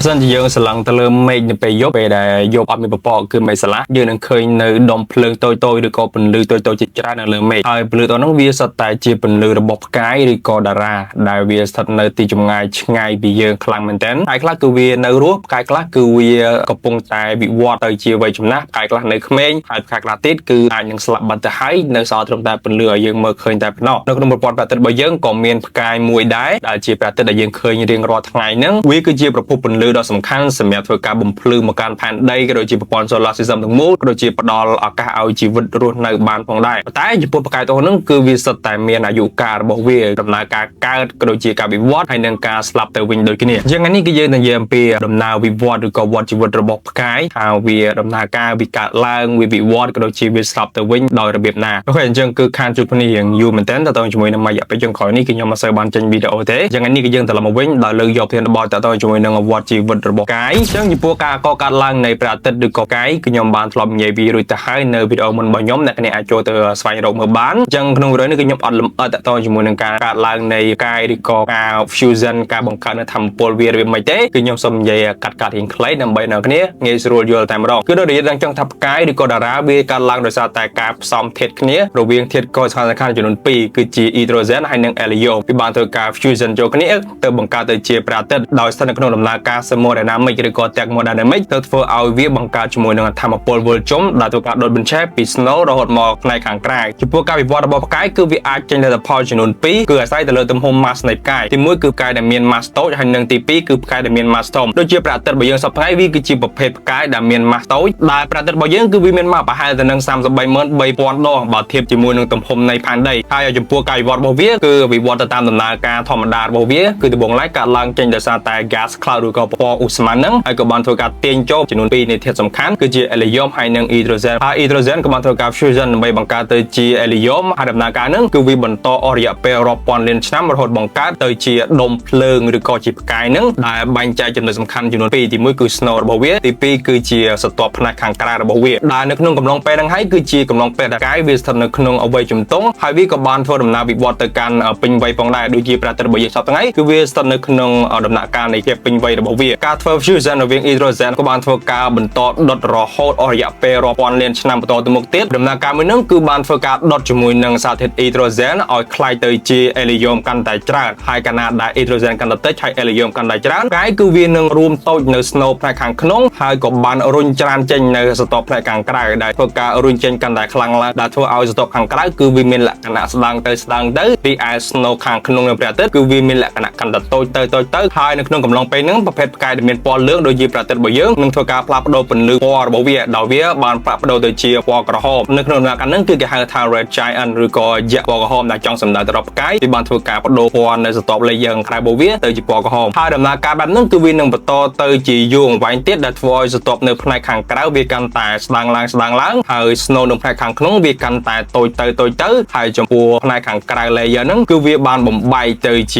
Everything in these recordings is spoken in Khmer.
Dân chỉ dương sẵn ta lơm mê nhập bề dốc về để dốc ở mình bỏ cứ mấy sẵn dương nâng khơi nơi đồng phương tôi được có phần lưu tôi chỉ ra nâng lơm mê hai phần tôi nó vi sạch tại chia phần lưu bọc cái đi có đà ra đại vi sạch nơi tì chung ngày bị dương khăn mình tên hai class cứ vi nơi rút cái class cứ vi cặp bông tại bị vọt tới chia về chung nát cái class nơi khmênh hai class tít cứ ai những sẵn bật hái nơi sau trong ta phần lưu dương mơ khơi tại nó nó có một bọn bạn tên bởi dương còn miền cái mùi đáy đã chia bạn tên đại dương khơi như riêng rõ ngày nâng vi cứ chia bọc phần lưu đóสำคัญสำหรับធ្វើការបំភ្លឺមកកាន់ផែនដីក៏ដូចជាប្រព័ន្ធ solar system ទាំងមូលក៏ដូចជាផ្ដល់ឱកាសឲ្យជីវិតរស់នៅបានផងដែរតែចំពោះបកាយទាំងនោះគឺវាសុទ្ធតែមានអាយុកាលរបស់វាដំណើរការកើតក៏ដូចជាការវិវត្តហើយនឹងការស្លាប់ទៅវិញដូចគ្នាអញ្ចឹងនេះគឺយើងនិយាយអំពីដំណើរវិវត្តឬក៏វត្តជីវិតរបស់ផ្កាយថាវាដំណើរការវាកើតឡើងវាវិវត្តក៏ដូចជាវាស្លាប់ទៅវិញដោយរបៀបណាអូខេអញ្ចឹងគឺខានជួបគ្នាយ៉ាងយូរមែនទែនតទៅជាមួយនឹងមួយរយៈពេលចុងក្រោយនេះគឺខ្ញុំមិនសូវបានចេញវីដេអូទេអញ្ចឹងនេះគឺយើងត្រឡប់មកវិញដោយលើកយកធានបទតទៅជាមួយនឹងវត្តជីវិតរបស់កាយចឹងចំពោះការកកើតឡើងនៃព្រះអាទិត្យឬក៏កាយគឺខ្ញុំបានធ្លាប់និយាយពីរួចទៅហើយនៅវីដេអូមុនរបស់ខ្ញុំអ្នកគ្នាអាចចូលទៅស្វែងរកមើលបានចឹងក្នុងវីដេអូនេះគឺខ្ញុំអត់លម្អិតតទៅជាមួយនឹងការកើតឡើងនៃកាយឬក៏ការ fusion ការបង្កើតនៅធម្មពលវាមិនទេគឺខ្ញុំសូមនិយាយកាត់រៀងខ្លីដើម្បីអ្នកគ្នាងាយស្រួលយល់តែម្ដងគឺដូចដែលយើងចង់ថាផ្កាយឬក៏តារាវាកើតឡើងដោយសារតែការផ្សំធាតុគ្នារវាងធាតុកោសំខាន់ចំនួន2គឺជា hydrogen ហើយនិង helium វាបានធ្វើការ fusion ចូលគ្នាទៅបង្កើតទៅជាព្រះអាទិត្យដោយស្ថិតនៅក្នុងដំណើរការ thermodynamic ឬក៏ thermodynamic ទៅធ្វើឲ្យវាបង្កើតជាមួយនឹងធម្មពលវិលជុំដែលធ្វើការដុតបញ្ឆេះពី snow រហូតមកផ្នែកខាងក្រៅចំពោះការវិវត្តរបស់ផ្កាយគឺវាអាចចេញលទ្ធផលចំនួន2គឺអាស្រ័យទៅលើទំហំ mass នៃផ្កាយទី1គឺផ្កាយដែលមាន mass តូចហើយនិងទី2គឺផ្កាយដែលមាន mass ធំដូចជាព្រះអាទិត្យរបស់យើងសប្តាហ៍ថ្ងៃវាគឺជាប្រភេទផ្កាយដែលមាន mass តូចដែលព្រះអាទិត្យរបស់យើងគឺវាមាន mass ប្រហែលទៅនឹង 333,000 ដងបើធៀបជាមួយនឹងទំហំនៃផែនដីហើយចំពោះការវិវត្តរបស់វាគឺវិវត្តទៅតាមដំណើរការធម្មតារបស់វាគឺដំបូងឡើយកើតឡើងចេញដោយសារតែ gas cloud ឬក៏ពណ៌ឧស្ម័នហ្នឹងហើយក៏បានធ្វើការទាញចូលចំនួន2នៃធាតុសំខាន់គឺជា helium ហើយនិង hydrogen ហើយ hydrogen ក៏បានធ្វើការ fusion ដើម្បីបង្កើតទៅជា helium ហើយដំណើរការហ្នឹងគឺវាបន្តអស់រយៈពេលរាប់ពាន់លានឆ្នាំរហូតបង្កើតទៅជាដុំភ្លើងឬក៏ជាផ្កាយហ្នឹងដែលបែងចែកចំណុចសំខាន់ចំនួន2ទី1គឺ snow របស់វាទី2គឺជាសន្ទាប់ផ្នែកខាងក្រៅរបស់វាដែលនៅក្នុងកំឡុងពេលហ្នឹងហើយគឺជាកំឡុងពេលដែលផ្កាយវាស្ថិតនៅក្នុងអវ័យជំទង់ហើយវាក៏បានធ្វើដំណើរវិវត្តទៅកាន់ពេញវ័យផងដែរដូចជាព្រះអាទិត្យរបស់យើងសប្តាហ៍ថ្ងៃគឺវាស្ថិតនៅក្នុងដំណាក់កាលនៃភាពពេញវ័យរបស់វាការធ្វើ fusion រវាង hydrogen ក៏បានធ្វើការបន្តដុតរហូតអស់រយៈពេលរាប់ពាន់លានឆ្នាំបន្តទៅមុខទៀតដំណើរការមួយហ្នឹងគឺបានធ្វើការដុតជាមួយនឹងសារធាតុ hydrogen ឲ្យคล้ายទៅជា helium កាន់តែច្រើនហើយកាលណាដែល hydrogen កាន់តែតិចហើយ helium កាន់តែច្រើនកាយគឺវានឹងរួមតូចនៅ snow ផ្នែកខាងក្នុងហើយក៏បានរុញច្រានចេញនៅសន្ទាប់ផ្នែកខាងក្រៅដែលធ្វើការរុញចេញកាន់តែខ្លាំងឡើងដែលធ្វើឲ្យសន្ទាប់ខាងក្រៅគឺវាមានលក្ខណៈស្ដើងទៅពីឯ snow ខាងក្នុងនៃព្រះអាទិត្យគឺវាមានលក្ខណៈកាន់តែតូចទៅហើយនៅក្នុងកំឡុងពេលហ្នឹងប្រភេទផ្កាយដែលមានពណ៌លឿងដូចជាព្រះអាទិត្យរបស់យើងនឹងធ្វើការផ្លាស់ប្ដូរពន្លឺពណ៌របស់វាដោយវាបានផ្លាស់ប្ដូរទៅជាពណ៌ក្រហមនៅក្នុងដំណាក់កាលហ្នឹងគឺគេហៅថា red giant ឬក៏យក្សពណ៌ក្រហមដែលចង់សម្ដៅទៅរកផ្កាយវាបានធ្វើការបដូរពណ៌នៅសន្ទប់លេខយ៉ាងក្រៅរបស់វាទៅជាពណ៌ក្រហមហើយដំណើរការបែបហ្នឹងគឺវានឹងបន្តទៅជាយូរអង្វែងទៀតដែលធ្វើឲ្យសន្ទប់នៅផ្នែកខាងក្រៅវាកាន់តែស្ដើងឡើងហើយ snow នៅផ្នែកខាងក្នុងវាកាន់តែតូចទៅហើយចំពោះផ្នែកខាងក្រៅ layer ហ្នឹងគឺវាបានបំបែកទៅជ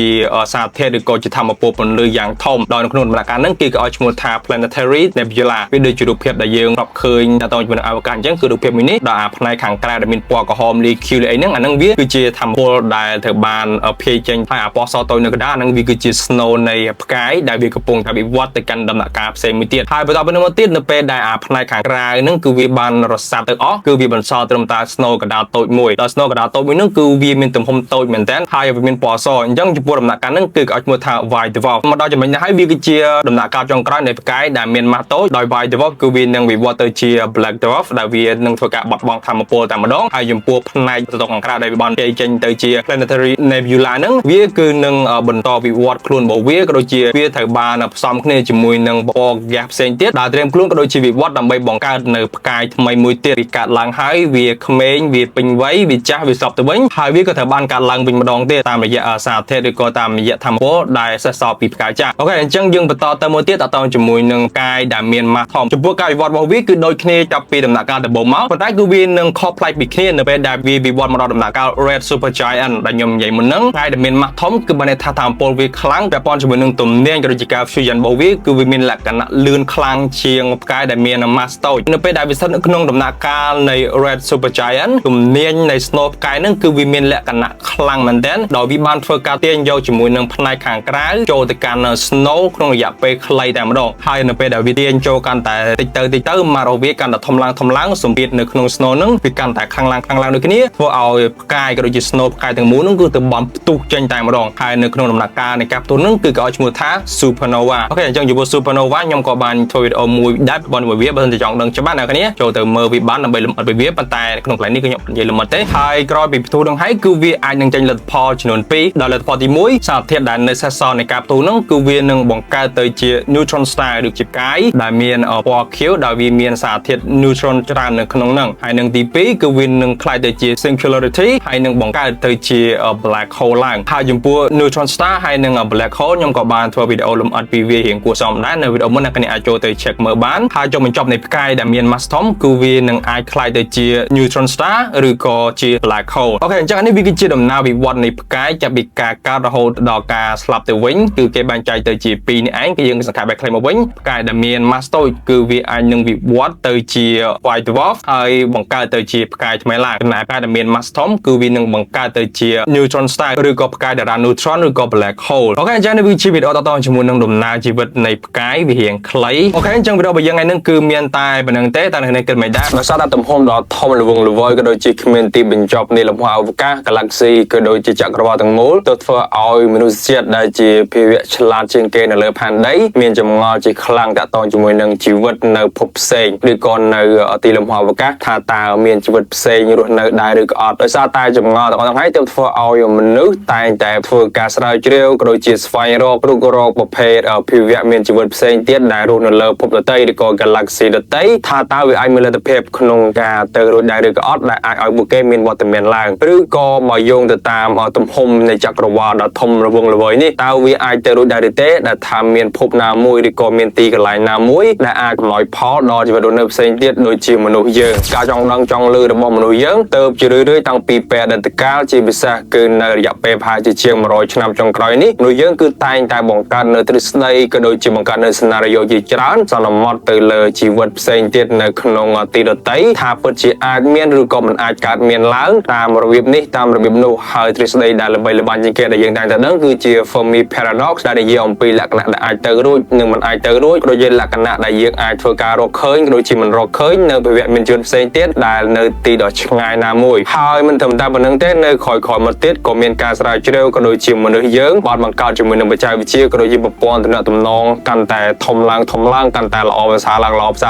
ាសារធាតុឬក៏ជាធម្មពលពន្លឺយ៉ាងធំដោយនៅក្នុងដំណាក់កាលហ្នឹងគេក៏ឲ្យឈ្មោះថា planetary nebula វាដូចជារូបភាពដែលយើងធ្លាប់ឃើញតាមជាមួយនឹងអវកាសអញ្ចឹងគឺរូបភាពមួយនេះដោយអាផ្នែកខាងក្រៅដែលមានពណ៌ក្រហមលីឃ្យូលអីហ្នឹងអាហ្នឹងវាគឺជាធម្មពលដែលត្រូវបានភាយចេញហើយអាពណ៌សតូចនៅកណ្ដាលអាហ្នឹងវាគឺជា snow នៃផ្កាយដែលវាកំពុងតែវិវត្តទៅកាន់ដំណាក់កាលផ្សេងមួយទៀតហើយបន្តពីនោះមកទៀតនៅពេលដែលអាផ្នែកខាងក្រៅហ្នឹងគឺវាបានរសាត់ទៅអស់គឺវាបន្សល់ត្រឹមតែ snow កណ្ដាលតូចមួយដល់ snow កណ្ដាលតូចមួយហ្នឹងគឺវាមានទំហំតូចមែនតើហើយវាមានពណ៌សអញ្ចឹងចំពោះដំណាក់កាលហ្នឹងគឺគេឲ្យឈ្មោះថា white dwarf មកដល់ចំណុចនេះហើយវាគឺជាដំណាក់កាលចុងក្រោយនៃផ្កាយដែលមានម៉ាស់តូចដោយ white dwarf គឺវានឹងវិវត្តទៅជា black dwarf ដែលវានឹងធ្វើការបាត់បង់ធម្មពលតែម្ដងហើយចំពោះផ្នែកទៅខាងក្រៅដែលវាបានគេចេញទៅជា planetary nebula ហ្នឹងវាគឺនឹងបន្តវិវត្តខ្លួនរបស់វាក៏ដូចជាវាត្រូវបានផ្សំគ្នាជាមួយនឹងពណ៌ gas ផ្សេងទៀតដែលត្រៀមខ្លួនក៏ដូចជាវិវត្តដើម្បីបង្កើតនៅផ្កាយថ្មីមួយទៀតវាកើតឡើងហើយវាក្មេងវាពេញវ័យវាចាស់វាស្លាប់ទៅវិញហើយវាក៏ត្រូវបានកើតឡើងវិញម្ដងទៀតតាមរយៈសារធាតុឬក៏តាមរយៈធម្មពលដែលសេសសល់ពីផ្កាយចាស់អូខេអញ្ចឹងយើងបន្តទៅមួយទៀតតទៅជាមួយនឹងផ្កាយដែលមានម៉ាស់ធំចំពោះការវិវត្តរបស់វាគឺដូចគ្នាចាប់ពីដំណាក់កាលដំបូងមកប៉ុន្តែគឺវានឹងខុសប្លែកពីគ្នានៅពេលដែលវាវិវត្តមកដល់ដំណាក់កាល red supergiant ដែលខ្ញុំនិយាយមុនហ្នឹងផ្កាយដែលមានម៉ាស់ធំគឺបានន័យថាធម្មពលវាខ្លាំងពាក់ព័ន្ធជាមួយនឹងទំនាញក៏ដូចជាការ fusion របស់វាគឺវាមានលក្ខណៈលឿនខ្លាំងជាងផ្កាយដែលមាន mass តូចនៅពេលដែលវាស្ថិតនៅក្នុងដំណាក់កាលនៃ red supergiant ទំនាញនៃ snow ផ្កាយហ្នឹងគឺវាមានលក្ខណៈខ្លាំងមែនទែនដោយវាបានធ្វើការទាញយកជាមួយនឹងផ្នែកខាងក្រៅចូលទៅកាន់ snow ក្នុងរយៈ ពេលខ្លីតែម្ដងហើយនៅពេលដែលវាទាញចូលកាន់តែតិចទៅមករវាកាន់តែធំឡើងសម្ពាធនៅក្នុង snow ហ្នឹងវាកាន់តែខ្លាំងឡើងដូចគ្នាធ្វើឲ្យផ្កាយក៏ដូចជា snow ផ្កាយទាំងមូលហ្នឹងគឺទៅបំផ្ទុះចេញតែម្ដងហើយនៅក្នុងដំណាក់កាលនៃការផ្ទុះហ្នឹងគឺគេឲ្យឈ្មោះថា supernova អូខេអញ្ចឹងចំពោះ supernova ខ្ញុំក៏បានធ្វើវីដេអូមួយដែរបងប្អូនវាបើមិនចង់ដឹងច្បាស់អ្នកគ្នាចូលទៅមើលវាបានដើម្បីលម្អិតវាប៉ុន្តែក្នុងកន្លែងនេះគឺខ្ញុំនិយាយលម្អិតទេហើយក្រោយពីផ្ទុះនឹងហើយគឺវាអាចនឹងចេញលទ្ធផលចំនួន2ដល់លទ្ធផលទី1សារធាតុដែលនៅសេសសល់នៃការផ្ទុះហ្នឹងគឺវានឹងបង្កើតទៅជា neutron star ឬជាផ្កាយដែលមានពណ៌ខៀវដោយវាមានសារធាតុ neutron ច្រើននៅក្នុងហ្នឹងហើយនឹងទី2គឺវានឹងក្លាយទៅជា singularity ហើយនឹងបង្កើតទៅជា black hole ឡើងហើយចំពោះ neutron star ហើយនឹង black hole ខ្ញុំក៏បានធ្វើវីដេអូលម្អិតពីវារៀងគួរសមដែរនៅវីដេអូមុនអ្នកគ្នាអាចចូលទៅ check មើលបានហើយចុងបញ្ចប់នៃផ្កាយដែលមាន mass ធំគឺវានឹងអាចក្លាយទៅជា neutron star ឬក៏ជា black hole អូខេអញ្ចឹងនេះវាគឺជាដំណើរវិវត្តនៃផ្កាយចាប់ពីការកើតរហូតដល់ការស្លាប់ទៅវិញគឺគេបែងចែកទៅជា2នេះឯងគឺយើងសង្ខេបបែបខ្លីមកវិញផ្កាយដែលមាន mass តូចគឺវាអាចនឹងវិវត្តទៅជា white dwarf ហើយបង្កើតទៅជាផ្កាយថ្មីឡើងចំណែកផ្កាយដែលមាន mass ធំគឺវានឹងបង្កើតទៅជា neutron star ឬក៏ផ្កាយតារា neutron ឬក៏ black hole អូខេអញ្ចឹងនេះវាជាវីដេអូតៗជាមួយនឹងដំណើរជីវិតនៃផ្កាយវារៀងខ្លីអូខេអញ្ចឹងវីដេអូរបស់យើងថ្ងៃនេះគឺមានតែប៉ុណ្្នឹងទេតែនៅនេះគិតមិនដែរដោយសារតែទំហំដ៏ធំល្វឹងល្វើយក៏ដូចជាគ្មានទីបញ្ចប់នៃលំហអវកាស galaxy ក៏ដូចជាចក្រវាឡទាំងមូលទៅធ្វើឲ្យមនុស្សជាតិដែលជាភាវៈឆ្លាតជាងគេនៅលើផែនដីមានចម្ងល់ជាខ្លាំងតាក់ទងជាមួយនឹងជីវិតនៅភពផ្សេងឬក៏នៅទីលំហអវកាសថាតើមានជីវិតផ្សេងរស់នៅដែរឬក៏អត់ដោយសារតែចម្ងល់ទាំងអស់ហ្នឹងហើយទៅធ្វើឲ្យមនុស្សតែងតែធ្វើការស្រាវជ្រាវក៏ដូចជាស្វែងរកប្រភេទភាវៈមានជីវិតផ្សេងទៀតដែលរស់នៅលើភពដទៃឬក៏ galaxy ដទៃថាតើវាអាចមានលទ្ធភាពក្នុងការទៅរួចដែរឬក៏អត់ដែលអាចឲ្យពួកគេមានវត្តមានឡើងឬក៏បើយោងទៅតាមទំហំនៃចក្រវាឡដ៏ធំរវឹងល្វើយនេះតើវាអាចទៅរួចដែរឬទេដែលថាមានភពណាមួយឬក៏មានទីកន្លែងណាមួយដែលអាចកំណយផលដល់ជីវិតរស់នៅផ្សេងទៀតដូចជាមនុស្សយើងការចង់ដឹងចង់ឮរបស់មនុស្សយើងទៅជារឿយៗតាំងពីពេលអតីតកាលជាពិសេសគឺនៅរយៈពេលប្រហែលជាង100ឆ្នាំចុងក្រោយនេះមនុស្សយើងគឺតែងតែបង្កើតនៅទ្រឹស្ដីក៏ដូចជាបង្កើតនៅសេណារីយ៉ូជាច្រើនសន្មត់ទៅលើជីវិតផ្សេងទៀតនៅក្នុងទីដទៃថាពិតជាអាចមានឬក៏មិនអាចកើតមានឡើងតាមរបៀបនេះតាមរបៀបនោះហើយទ្រឹស្ដីដែលល្បីល្បាញជាងគេដែលយើងតែងតែដឹងគឺជា Fermi Paradox ដែលនិយាយអំពីលក្ខណៈដែលអាចទៅរួចនិងមិនអាចទៅរួចក៏ដូចជាលក្ខណៈដែលយើងអាចធ្វើការរកឃើញក៏ដូចជាមិនរកឃើញនៅភាវៈមានជីវិតផ្សេងទៀតដែលនៅទីដ៏ឆ្ងាយណាមួយហើយមិនត្រឹមតែប៉ុណ្្នឹងទេនៅក្រោយមកទៀតក៏មានការស្រាវជ្រាវក៏ដូចជាមនុស្សយើងបានបង្កើតជាមួយនឹងបច្ចេកវិទ្យាក៏ដូចជាប្រព័ន្ធទំនាក់ទំនងកាន់តែធំឡើងកាន់តែល្អប្រសើ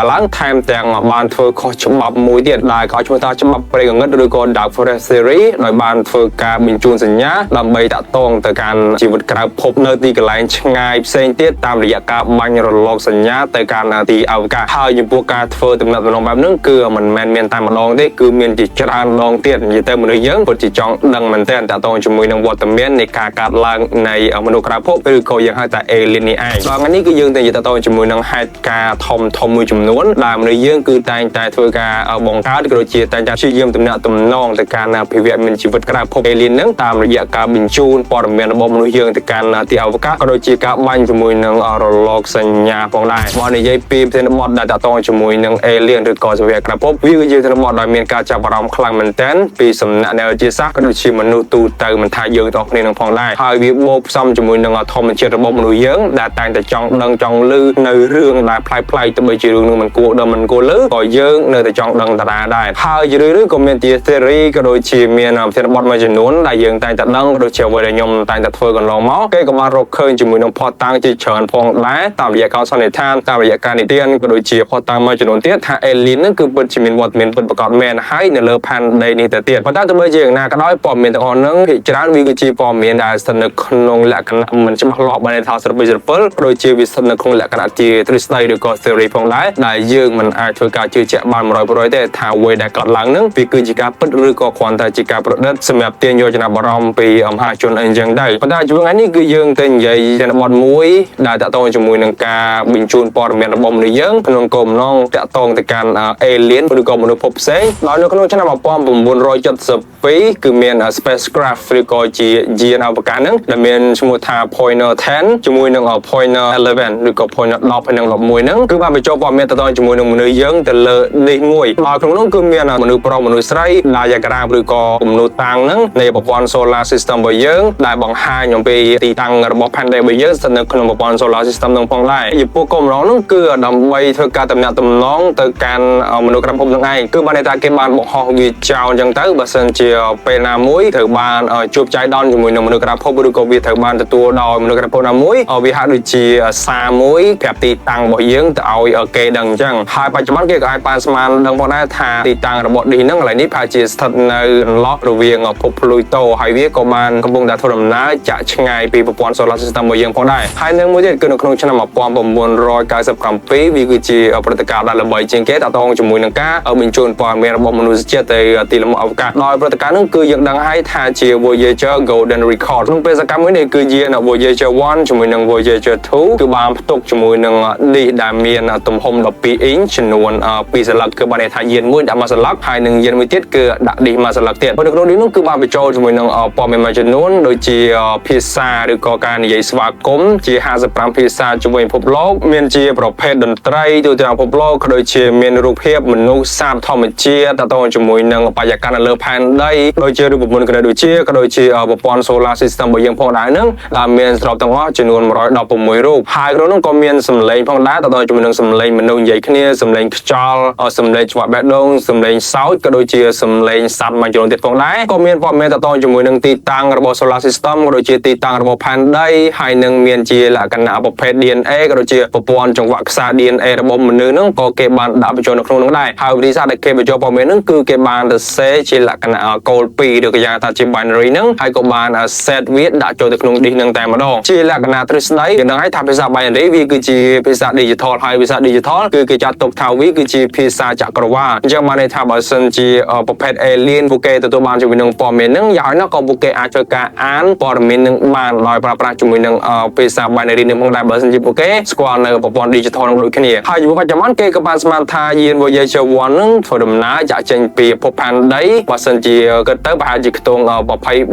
រឡើងថែមទាំងបានធ្វើខុសច្បាប់មួយទៀតដែលគេឈ្មោះថាច្បាប់ព្រៃកង្កិតឬក៏ Dark Forest Theory ដោយបានធ្វើការបញ្ជូនសញ្ញាដើម្បីតាក់ទងទៅកាន់ជីវិតក្រៅភពនៅទីកន្លែងឆ្ងាយផ្សេងទៀតតាមរយៈការបាញ់រលកសញ្ញាទៅកាន់ទីអវកាសហើយចំពោះការធ្វើទំនាក់ទំនងបែបហ្នឹងគឺមិនមែនមានតែម្ដងទេគឺមានជាច្រើនដងទៀតនិយាយទៅមនុស្សយើងពិតជាចង់ដឹងមែនទែនតាក់ទងជាមួយនឹងវត្តមាននៃការកើតឡើងនៃមនុស្សក្រៅភពឬក៏យើងហៅថា alien នេះឯងថ្ងៃនេះគឺយើងតែនិយាយតាក់ទងជាមួយនឹងហេតុការណ៍ធំមួយចំនួនដែលមនុស្សយើងគឺតែងតែធ្វើការបង្កើតក៏ដូចជាតែងតែព្យាយាមទំនាក់ទំនងទៅកាន់ភាវៈមានជីវិតក្រៅភព alien ហ្នឹងតាមរយៈការបញ្ជូនព័ត៌មានរបស់មនុស្សយើងទៅកាន់ទីអវកាសក៏ដូចជាការបាញ់ជាមួយនឹងរលកសញ្ញាផងដែរបើនិយាយពីប្រធានបទដែលតាក់ទងជាមួយនឹង alien ឬក៏ភាវៈក្រៅភពវាគឺជាប្រធានបទដែលមានការចាប់អារម្មណ៍ខ្លាំងមែនទែនពីសំណាក់អ្នកវិទ្យាសាស្ត្រក៏ដូចជាមនុស្សទូទៅមិនថាយើងទាំងគ្នានឹងផងដែរហើយវាបូកផ្សំជាមួយនឹងធម្មជាតិរបស់មនុស្សយើងដែលតែងតែចង់ដឹងចង់ឮនៅរឿងដែលប្លែកៗទៅបីជារឿងនឹងមិនគួរដឹងមិនគួរឮក៏យើងនៅតែចង់ដឹងតារាដែរហើយរឿយៗក៏មានជា theory ក៏ដូចជាមានប្រធានបទមួយចំនួនដែលយើងតែងតែដឹងក៏ដូចជាអ្វីដែលខ្ញុំតែងតែធ្វើកន្លងមកគេក៏បានរកឃើញជាមួយនឹងភស្តុតាងជាច្រើនផងដែរតាមរយៈការសន្និដ្ឋានតាមរយៈការនិទានក៏ដូចជាភស្តុតាងមួយចំនួនទៀតថា alien ហ្នឹងគឺពិតជាមានវត្តមានពិតប្រាកដមែនហើយនៅលើផែនដីនេះទៅទៀតប៉ុន្តែទោះបីជាយ៉ាងណាក៏ដោយព័ត៌មានទាំងអស់ហ្នឹងភាគច្រើនវាគឺជាព័ត៌មានដែលស្ថិតនៅក្នុងលក្ខណៈមិនច្បាស់លាស់បានថាស្រពិចស្រពិលក៏ដូចជាវាស្ថិតនៅក្នុងលក្ខណៈជាទ្រឹស្ដីឬក៏ theory ផងដែរដែលយើងមិនអាចធ្វើការជឿជាក់បាន 100% ទេថាអ្វីដែលកើតឡើងហ្នឹងវាគឺជាការពិតឬក៏គ្រាន់តែជាការប្រឌិតសម្រាប់ទាញយកចំណាប់អារម្មណ៍ពីមហាជនអីចឹងដែរប៉ុន្តែជួនថ្ងៃនេះគឺយើងទៅនិយាយនៅបទមួយដែលតាក់ទងជាមួយនឹងការបញ្ជូនព័ត៌មានរបស់មនុស្សយើងក្នុងគោលបំណងតាក់ទងទៅកាន់ alien ឬក៏មនុស្សភពផ្សេងដោយនៅក្នុងឆ្នាំ1972គឺមាន spacecraft ឬក៏ជាយានអវកាសហ្នឹងដែលមានឈ្មោះថា Pioneer 10ជាមួយនឹង Pioneer 11ឬក៏ Pioneer 10ហើយនឹង11ហ្នឹងគឺបានបញ្ចូលព័ត៌មានតាក់ទងជាមួយនឹងមនុស្សយើងទៅលើនេះមួយដោយក្នុងនោះគឺមានមនុស្សប្រុសមនុស្សស្រី diagram ឬក៏គំនូរតាំងហ្នឹងនៃប្រព័ន្ធ solar system របស់យើងដែលបង្ហាញអំពីទីតាំងរបស់ផែនដីរបស់យើងស្ថិតនៅក្នុងប្រព័ន្ធ ព័ន្ធ solar system នឹងផងដែរចំពោះគោលបំណងនោះគឺដើម្បីធ្វើការតំណាក់តំណងទៅកាន់មនុស្សក្រៅភពនឹងឯងគឺបានថាគេបានបង្ហោះវាចោលអញ្ចឹងទៅបើសិនជាពេលណាមួយត្រូវបានជួបចៃដន្យជាមួយនឹងមនុស្សក្រៅភពឬក៏វាត្រូវបានទទួលដោយមនុស្សក្រៅភពណាមួយវាហាក់ដូចជាសារមួយប្រាប់ទីតាំងរបស់យើងទៅឲ្យគេដឹងអញ្ចឹងហើយបច្ចុប្បន្នគេក៏អាចបានស្មានដឹងផងដែរថាទីតាំងរបស់ D ហ្នឹងកន្លែងនេះប្រហែលជាស្ថិតនៅឡោះរវាងភព Pluto ហើយវាក៏បានកំពុងតែធ្វើដំណើរចាក់ឆ្ងាយពីប្រព័ន្ធ solar system របស់យើងផងដែរហើយនឹងមួយទៀតគឺនៅក្នុងឆ្នាំ1997វាគឺជាព្រឹត្តិការណ៍ដ៏ល្បីជាងគេតាក់ទងជាមួយនឹងការបញ្ជូនព័ត៌មានរបស់មនុស្សជាតិទៅទីលំអវកាសដោយព្រឹត្តិការណ៍នោះគឺយើងដឹងហើយថាជា Voyager Golden Record ក្នុងពេលសកម្មមួយនេះគឺយាន Voyager 1ជាមួយនឹង Voyager 2គឺបានផ្ទុកជាមួយនឹង disk ដែលមានទំហំ12អ៊ីនចំនួន2សន្លឹកគឺបានន័យថាយានមួយដាក់មួយសន្លឹកហើយនឹងយានមួយទៀតគឺដាក់ disk មួយសន្លឹកទៀតនៅក្នុងនេះនោះគឺបានបញ្ចូលជាមួយនឹងព័ត៌មានមួយចំនួនដូចជាភាសាឬក៏ការនិយាយស្វាគមន៍ជា55ភាសាជាមួយពិភពលោកមានជាប្រភេទតន្ត្រីទូទាំងពិភពលោកក៏ដូចជាមានរូបភាពមនុស្សសត្វធម្មជាតិតទៅជាមួយនឹងបរិយាកាសនៅលើផែនដីដូចជារូបមន្តក្រៅដូចជាក៏ដូចជាប្រព័ន្ធ solar system របស់យើងផងដែរហ្នឹងដែលមានស្របទាំងអស់ចំនួន116រូបហើយក្នុងនោះក៏មានសំឡេងផងដែរតទៅជាមួយនឹងសំឡេងមនុស្សនិយាយគ្នាសំឡេងខ្យល់សំឡេងច្បក់បេះដូងសំឡេងសោចក៏ដូចជាសំឡេងសត្វមួយចំនួនទៀតផងដែរក៏មានព័ត៌មានតទៅជាមួយនឹងទីតាំងរបស់ solar system ក៏ដូចជាទីតាំងរបស់ផែនដីហើយនឹងមានជាលក្ខណៈប្រភេទ DNA ក៏ដូចជាប្រព័ន្ធចង្វាក់ខ្សែ DNA របស់មនុស្សហ្នឹងក៏គេបានដាក់បញ្ចូលនៅក្នុងនោះដែរហើយវិធីសាស្ត្រដែលគេបញ្ចូលព័ត៌មានហ្នឹងគឺគេបានទៅសេជាលក្ខណៈកូល2ឬក៏យ៉ាងថាជា binary ហ្នឹងហើយក៏បាន set វាដាក់ចូលទៅក្នុង disk ហ្នឹងតែម្ដងជាលក្ខណៈទ្រឹស្ដីយើងដឹងហើយថាភាសា binary វាគឺជាភាសា digital ហើយភាសា digital គឺគេចាត់ទុកថាវាគឺជាភាសាចក្រវាឡអញ្ចឹងបានន័យថាបើសិនជាប្រភេទ alien ពួកគេទទួលបានជាមួយនឹងព័ត៌មានហ្នឹងយ៉ាងណាក៏ពួកគេអាចធ្វើការអានព័ត៌មានហ្នឹងបានដោយប្រើប្រាស់ជាមួយនឹងភាសា binary នេះផងដែរបើសិនជាពួកគេស្គាល់នៅប្រព័ន្ធ digital នឹងដូចគ្នាហើយបច្ចុប្បន្នគេក៏បានស្មានថាយាន Voyager 1ហ្នឹងធ្វើដំណើរចាក់ចេញពីភពផែនដីបើសិនជាគិតទៅប្រហែលជាខ្ទង់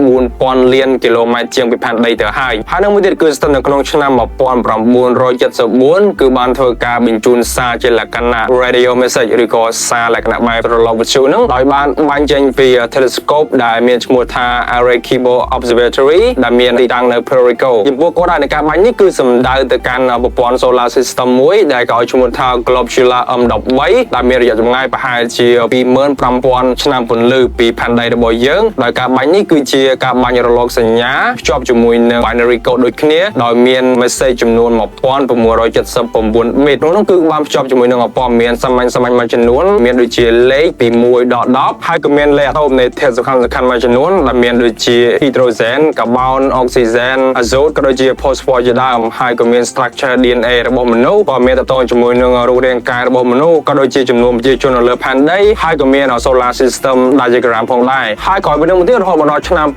24,000 លានគីឡូម៉ែត្រជាងពីផែនដីទៅហើយនឹងមួយទៀតគឺស្ថិតនៅក្នុងឆ្នាំ1974គឺបានធ្វើការបញ្ជូនសារជាលក្ខណៈ radio message ឬក៏សារលក្ខណៈបែបរលកវិទ្យុហ្នឹងដោយបានបាញ់ចេញពី telescope ដែលមានឈ្មោះថា Arecibo Observatory ដែលមានទីតាំងនៅ Puerto Rico ចំពោះគោលដៅនៃការបាញ់នេះគឺសំដៅទៅកាន់ប្រព័ន្ធ solar system មួយដែលគេឲ្យឈ្មោះថា Globular M13 ដែលមានរយៈចម្ងាយប្រហែលជា 25,000 ឆ្នាំពន្លឺពីផែនដីរបស់យើងដោយការបាញ់នេះគឺជាការបាញ់រលកសញ្ញាភ្ជាប់ជាមួយនឹង binary code ដូចគ្នាដោយមាន message ចំនួន 1979 bit នោះគឺបានភ្ជាប់ជាមួយនឹងព័ត៌មានសាមញ្ញមួយចំនួនមានដូចជាលេខពី1ដល់10ហើយក៏មានលេខអាតូមនៃធាតុសំខាន់ៗមួយចំនួនដែលមានដូចជា hydrogen carbon oxygen azote ក៏ដូចជា phosphorus ជាដើមហើយក៏មាន structure DNA របស់មនុស្សក៏មានតកតជាមួយនឹងរូបរាងកាយរបស់មនុស្សក៏ដូចជាចំនួនប្រជាជននៅលើផែនដីហើយក៏មាន solar system diagram ផងដែរហើយក៏ពីនោះមកទៀតរហូតមកដល់ឆ្នាំ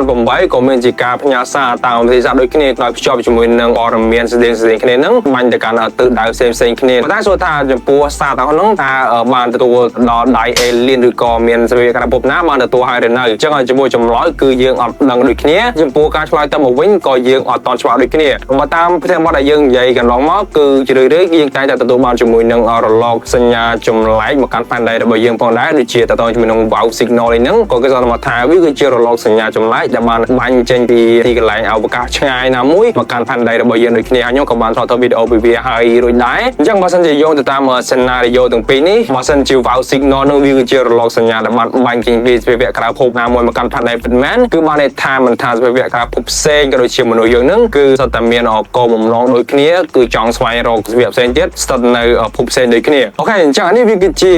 2008ក៏មានជាការផ្ញើសារតាមវិធីសាស្ត្រដូចគ្នាដោយភ្ជាប់ជាមួយនឹងព័ត៌មានស្តីៗគ្នានឹងបាញ់ទៅកាន់ទិសដៅផ្សេងៗគ្នាប៉ុន្តែសួរថាចំពោះសារទាំងនោះថាបានទទួលដល់ដៃ alien ឬក៏មានសេវាកម្មពុបណាបានទទួលហើយឬនៅអញ្ចឹងចំពោះចម្លើយគឺយើងអត់ដឹងដូចគ្នាចំពោះការឆ្លើយទៅមកវិញក៏យើងអត់តន់ច្បាស់ដូចគ្នាបើតាមផ្ទះមកដែលយើងនិយាយកន្លងមកគឺជ្រើសរើសយើងតែទទួលបានជាមួយនឹងរលកសញ្ញាចម្លែកមកកាន់ផែនដីរបស់យើងផងដែរដូចជាតទៅជាមួយនឹង wow signal នេះហ្នឹងក៏គេសន្មតថាវាគឺជារលកសញ្ញាចម្លែកដែលបានបាញ់ចេញពីទីកន្លែងអវកាសឆ្ងាយណាមួយមកកាន់ផែនដីរបស់យើងដូចគ្នាហើយខ្ញុំក៏បានថតវីដេអូពីវាហើយរួចដែរអញ្ចឹងបើសិនជាយោងទៅតាម scenario ទាំងពីរនេះបើសិនជា wow signal នោះវាគឺជារលកសញ្ញាដែលបានបាញ់ចេញពីសភាវៈក្រៅភពណាមួយមកកាន់ផែនដីពិតមែនគឺបានន័យថាមិនថាសភាវៈក្រៅភពផ្សេងក៏ដូចជាមនុស្សយើងហ្នឹងគឺសុទ្ធតែមានគោលបំណងដូចគ្នាគឺចង់ស្វែងរកសភាវៈផ្សេងទៀតស្ថិតនៅភពផ្សេងដូចគ្នាអូខេអញ្ចឹងនេះវាគឺជា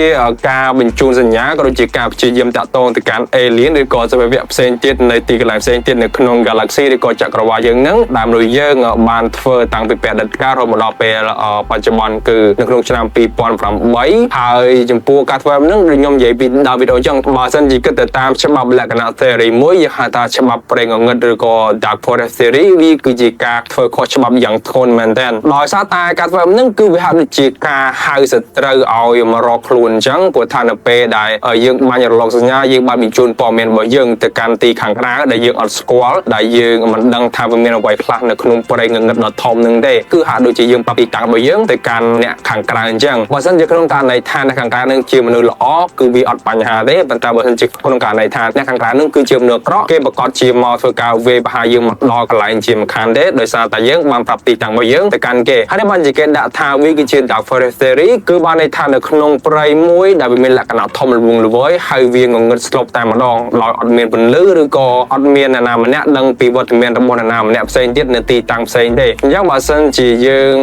ការបញ្ជូនសញ្ញាក៏ដូចជាការព្យាយាមតាក់ទងទៅកាន់ alien ឬក៏សភាវៈផ្សេងទៀតនៅទីកន្លែងផ្សេងទៀតនៅក្នុង galaxy ឬក៏ចក្រវាឡយើងហ្នឹងដែលមនុស្សយើងបានធ្វើតាំងពីពេលអតីតកាលរហូតមកដល់ពេលបច្ចុប្បន្នគឺនៅក្នុងឆ្នាំ2008ហើយចំពោះការធ្វើហ្នឹងដូចខ្ញុំនិយាយពីដើមវីដេអូអញ្ចឹងបើសិនជាគិតទៅតាមច្បាប់លក្ខណៈ theory មួយយើងហៅថាច្បាប់ព្រៃងងឹតឬក៏ dark forest theory វាគឺជាការធ្វើខុសច្បាប់យ៉ាងធ្ងន់មែនទែនដោយសារតែការធ្វើហ្នឹងគឺវាហាក់ដូចជាការហៅសត្រូវឲ្យមករកខ្លួនអញ្ចឹងព្រោះថានៅពេលដែលយើងបាញ់រលកសញ្ញាយើងបានបញ្ជូនព័ត៌មានរបស់យើងទៅកាន់ទីខាងក្រៅដែលយើងអត់ស្គាល់ដែលយើងមិនដឹងថាវាមានអ្វីខ្លះនៅក្នុងព្រៃងងឹតដ៏ធំហ្នឹងទេគឺហាក់ដូចជាយើងប្រាប់ទីតាំងរបស់យើងទៅកាន់អ្នកខាងក្រៅអញ្ចឹងបើសិនជាក្នុងករណីថាអ្នកខាងក្រៅហ្នឹងជាមនុស្សល្អគឺវាអត់បញ្ហាទេប៉ុន្តែបើសិនជាក្នុងករណីថាអ្នកខាងក្រៅហ្នឹងគឺជាមនុស្សអាក្រក់គេប្រកាសជាមកធ្វើការវេបហាយើងមកដល់កន្លែងជាមិនខានទេដោយសារតែយើង បានប្រាប់ទីតាំងរបស់យើងទៅកាន់គេហើយបានជាគេដាក់ថាវាគឺជា dark forest theory គឺបានន័យថានៅក្នុងព្រៃមួយដែលវាមានលក្ខណៈធំល្វឹងល្វើយហើយវាងងឹតស្លុបតែម្ដងដោយអត់មានពន្លឺឬក៏អត់មានអ្នកណាម្នាក់ដឹងពីវត្តមានរបស់អ្នកណាម្នាក់ផ្សេងទៀតនៅទីតាំងផ្សេងទេអញ្ចឹងបើសិនជាយើង